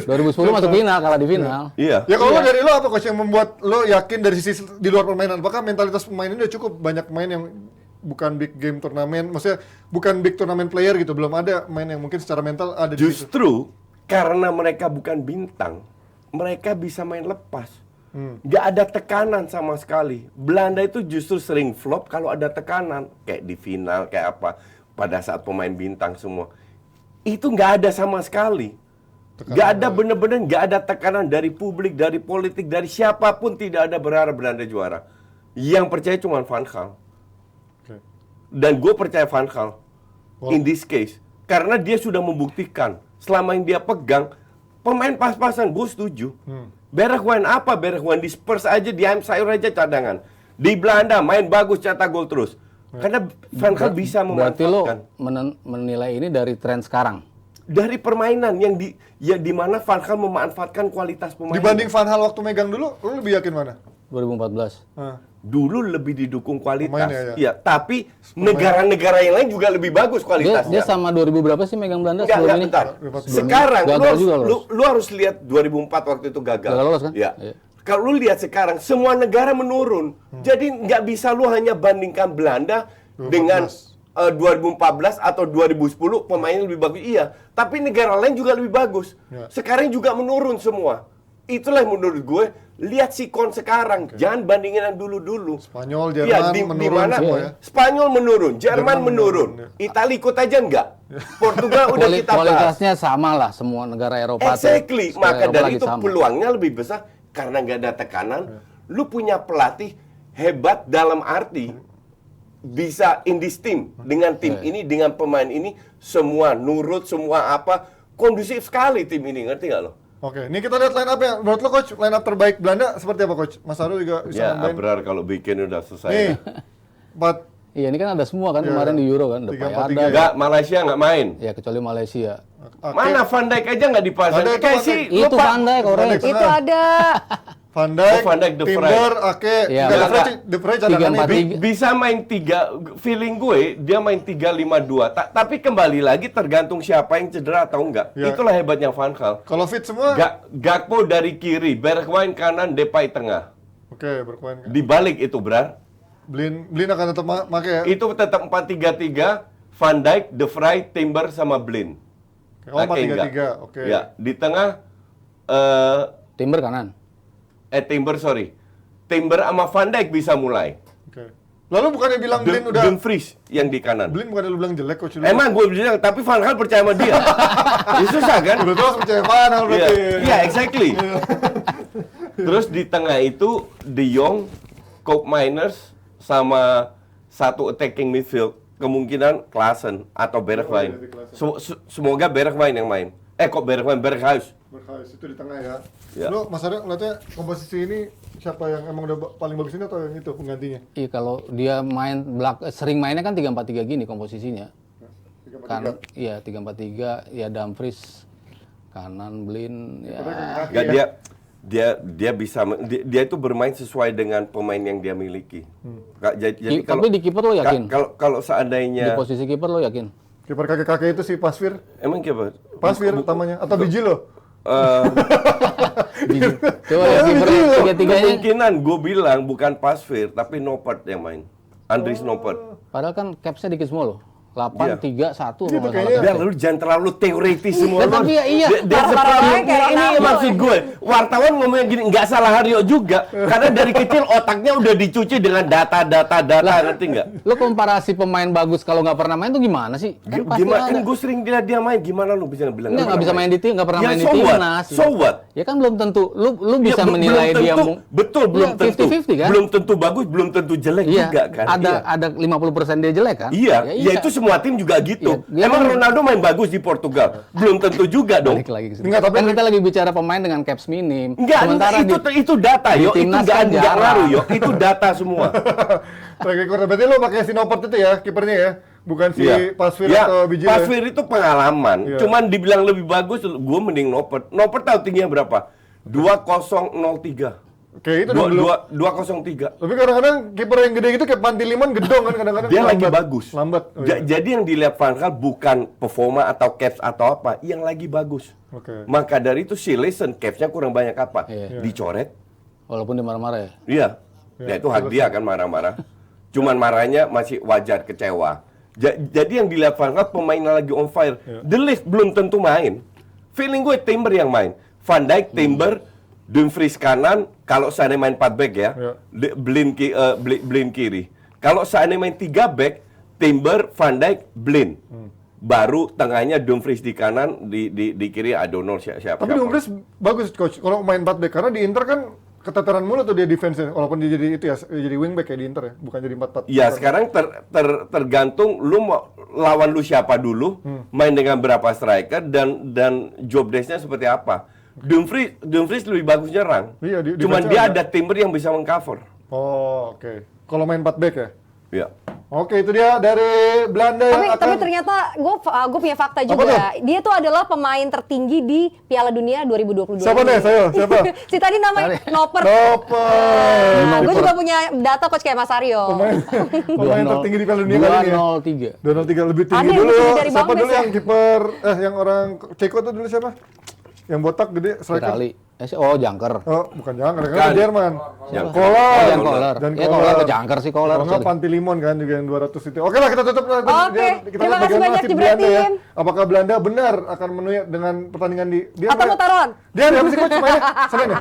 2010 masuk final, kalah di final. Iya. Ya kalau lo dari lo apa coach yang membuat lo yakin dari sisi di luar permainan? Apakah mentalitas pemain ini udah cukup banyak pemain yang bukan big game turnamen, maksudnya bukan big turnamen player gitu, belum ada main yang mungkin secara mental ada di situ. Justru karena mereka bukan bintang, mereka bisa main lepas. Nggak ada tekanan sama sekali. Belanda itu justru sering flop kalau ada tekanan. Kayak di final, kayak apa. Pada saat pemain bintang semua. Itu nggak ada sama sekali. Nggak ada bener-bener, nggak ada tekanan dari publik, dari politik, dari siapapun tidak ada berharap Belanda juara. Yang percaya cuma Van Gaal. Oke. Dan gue percaya Van Gaal in this case karena dia sudah membuktikan selama yang dia pegang pemain pas-pasan. Gue setuju. Bergwijn apa? Bergwijn di Spurs aja, di Sayur aja cadangan. Di Belanda main bagus, cetak gol terus. Karena Van Gaal bisa Berarti lo memanfaatkan menilai ini dari tren sekarang. dari permainan yang di mana Van Gaal memanfaatkan kualitas pemain. Dibanding Van Gaal waktu megang dulu, lo lebih yakin mana? 2014. Hah. Dulu lebih didukung kualitas. Pemainnya, ya. Iya, tapi negara-negara yang lain juga lebih bagus Dia kualitasnya. sama 2000 berapa sih megang Belanda Enggak, sebelum ini? bentar. Sebelum Sekarang Gagal juga lolos. lu harus lihat 2004 waktu itu gagal. Gagal lolos kan? Ya. Iya. Kalau lu lihat sekarang semua negara menurun. Jadi nggak bisa lu hanya bandingkan Belanda 2014. dengan 2014 atau 2010 pemainnya lebih bagus. Iya, tapi negara lain juga lebih bagus. Ya. Sekarang juga menurun semua. Itulah yang menurut gue, lihat sikon sekarang, jangan bandingin yang dulu-dulu. Spanyol, Iya, Jerman menurun mana semua ya. Spanyol menurun, Jerman Jerman menurun. menurun, Italia ikut aja enggak? Portugal udah kita bahas. Kualitasnya sama lah semua negara Eropa. tuh. Exactly. Negara Maka Eropa dari lagi itu sama. peluangnya lebih besar karena nggak ada tekanan. Lu punya pelatih hebat dalam arti bisa in this team dengan tim ini, dengan pemain ini semua nurut, semua apa kondusif sekali tim ini, ngerti nggak lo? Oke, ini kita lihat line up ya. Menurut lo coach, line up terbaik Belanda seperti apa coach? Mas Aru juga bisa Ya, nambahin. Abrar kalau bikin udah selesai. Nih, 4 Iya, ini kan ada semua kan Iya, kemarin di Euro kan, tiga, Depay empat, ada. tiga. Nggak, Malaysia nggak main. Ya kecuali Malaysia. Mana Van Dijk aja nggak dipasang? Van Dijk Kayak itu sih, Itu lupa. Van Dijk orang. Van Dijk. Itu ada. Van Dijk, Van Dijk, De Vrij. Timber, Ake, Iya, De enggak. Vrij, De Vrij cadangannya. 3-4-3. Bisa main 3, feeling gue dia main 3-5-2. Tapi kembali lagi tergantung siapa yang cedera atau enggak. Ya. Itulah hebatnya Van Gaal. Kalau fit semua, Gakpo dari kiri, Bergwijn kanan, Depay tengah. oke, berpoin. Dibalik itu, Brar. Blin akan tetap make ya. Itu tetap 4-3-3, Van Dijk, De Vrij, Timber sama Blin. Oh, 4-3-3, oke. Ya, di tengah Timber kanan. Timber sama Van Dijk bisa mulai. Oke. Lalu bukannya bilang Blin udah Dumfries yang di kanan. Blin bukannya lu bilang jelek coach dulu. Emang gue bilang, tapi Van Gaal percaya sama dia. Ya, susah kan? Udah terus percaya Van Gaal Iya, berarti. iya, exactly. Terus di tengah itu De Jong, Koop Miners sama satu attacking midfield, kemungkinan Klaassen atau Bergwijn. Semoga Bergwijn yang main. Kok Bergwijn, Berghuis. Berkais itu di tengah ya. Ya. Lu Mas Aryo ngeliatnya komposisi ini siapa yang emang udah paling bagus ini atau yang itu penggantinya? Iya, kalau dia sering mainnya kan 3-4-3 gini komposisinya. 3-4-3. Kan iya 3-4-3, ya Dumfries kanan Blin ya. Nggak, dia bisa dia itu bermain sesuai dengan pemain yang dia miliki. Jadi Tapi di kiper lo yakin? kalau Di seandainya posisi kiper lo yakin? Kiper kakek-kakek itu si Pasfir. emang kiper Pasfir utamanya atau biji lo? Coba ya kiper tiga-tiganya. kemungkinan gue bilang bukan Pasveer tapi Noppert yang main. Andries Noppert. Padahal kan capsnya dikit semua loh. 8, 3, 1 Gitu kalau nggak kayaknya. salah. Biar lu jangan terlalu teoritis semua. Ya, tapi ya iya. Marah-marah kayak Ini Ronaldo. maksud gue. Wartawan ngomongnya gini, nggak salah Haryo juga. Karena dari kecil otaknya udah dicuci dengan data, ngerti nggak? Lo komparasi pemain bagus kalau nggak pernah main tuh gimana sih? Kan pasti Gimana? ada. Kan gue sering dia main. Gimana lu bisa bilang? Nggak bisa main di tim, nggak pernah Ya, main di so what? timnas. So what? Ya kan belum tentu. Lu bisa Ya, menilai belum dia tentu, betul belum Iya, tentu. 50-50 kan? Belum tentu bagus, belum tentu jelek Iya. juga kan. Ada 50% dia jelek kan? Iya, Ya, ya itu semua tim juga gitu. Iya, Emang dia- Ronaldo main bagus di Portugal? Belum tentu juga dong. Balik lagi ke situ. Enggak, tapi- Kan kita lagi bicara pemain dengan caps minim. Enggak, Sementara itu data di yo, itu timnas enggak kan enggak jarang. ngaruh yo, itu data semua. Track record. Berarti lo pakai si Noppert itu ya kipernya ya, bukan si Iya. Pasfir Ya, atau biji lo ya? Pasveer itu pengalaman. Iya. Cuman dibilang lebih bagus, gue mending Noppert. Noppert tahu tingginya berapa? 2003. Oke, itu dulu. 203. Tapi kadang-kadang kiper yang gede gitu kayak Pantiliman gedong kan kadang-kadang. Dia lagi lambat. bagus. Lambat. Oh, iya. Jadi yang dilihat Van Gaal bukan performa atau caps atau apa, yang lagi bagus. Oke. Maka dari itu si Leisen capsnya kurang banyak apa? Iya. Dicoret. Walaupun dia marah-marah ya. Iya. Ya itu hak dia kan marah-marah. Cuman marahnya masih wajar, kecewa. Jadi yang dilihat Van Gaal pemainnya lagi on fire. De Ligt belum tentu main. Feeling gue Timber yang main. Van Dijk, Timber, Dumfries kanan. Kalau seandainya main 4 back ya, Blin kiri. Kalau seandainya main 3 back, Timber, Van Dijk, Blin. Baru tengahnya Dumfries di kanan, di kiri I don't know siapa. Tapi Dumfries bagus coach kalau main 4 back karena di Inter kan keteteran mulu tuh dia defense-nya walaupun dia jadi itu ya jadi wingback ya di Inter ya, bukan jadi 4-4. Ya sekarang tergantung lu mau lawan lu siapa dulu, main dengan berapa striker dan job desk-nya seperti apa. Dumfries lebih bagus nyerang. Iya, Cuman defense-nya dia ada. ada Timber yang bisa mengcover. Oh, oke. Kalau main 4 back ya. Ya. Oke, itu dia dari Belanda yang Tapi ternyata gue punya fakta Apa juga. Dia tuh adalah pemain tertinggi di Piala Dunia 2022. Siapa ini. nih? Saya siapa? Si tadi namanya Noppert. Noppert. Nah, gue juga punya data coach kayak Mas Aryo. Pemain tertinggi di Piala Dunia kali ini ya. 203. 203 lebih tinggi Ada yang dulu. lebih tinggi dari Siapa Bang dulu Des ya? yang kiper yang orang Ceko tuh dulu siapa? Yang botak gede striker. Itali. Oh, Jangker. Oh, bukan Jangker, Bukan. kan Jerman. Jangker. Kolar. Oh, Jan Koller. Dan Ya Koller ke Jangker sih Koller. Kalau nggak Pantilimon kan juga yang 200 itu. Oke lah kita tutup. Oke, Kita terima lihat kasih bagaimana banyak, nasib Jebret Belanda ya. Tim. Apakah Belanda benar akan menuai dengan pertandingan di dia Atau mau taruhan? Dia hari apa sih coach mainnya? Senin ya?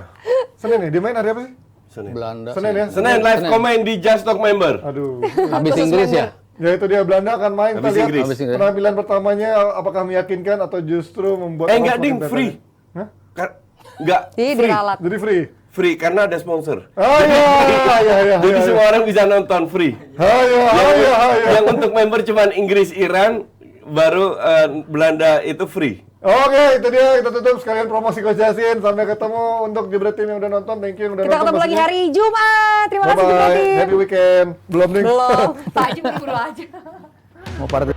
Senin ya? Dia main hari apa sih? Senin. Belanda. Senin ya? Senin live comment di Just Talk member. Aduh. Habis Inggris ya? Ya itu dia Belanda akan main. Kita Habis lihat Inggris. Habis Inggris. penampilan pertamanya apakah meyakinkan atau justru membuat Enggak orang ding, semakin free. tertanya? Hah? Enggak, Ih, free. diralat. Jadi free. Free karena ada sponsor. Oh iya. Jadi semua orang bisa nonton free. Iya. Yang untuk member cuman Inggris, Iran, baru Belanda itu free. Oke, itu dia kita tutup sekalian promosi Coach Yasin. Sampai ketemu untuk Jebret Tim yang udah nonton. Thank you yang udah Kita nonton. ketemu lagi pastinya. hari Jumat. Terima kasih Jebret Bye-bye. Tim. Happy weekend. Belum nih. Belum. Pak Jum dulu aja. Mau partai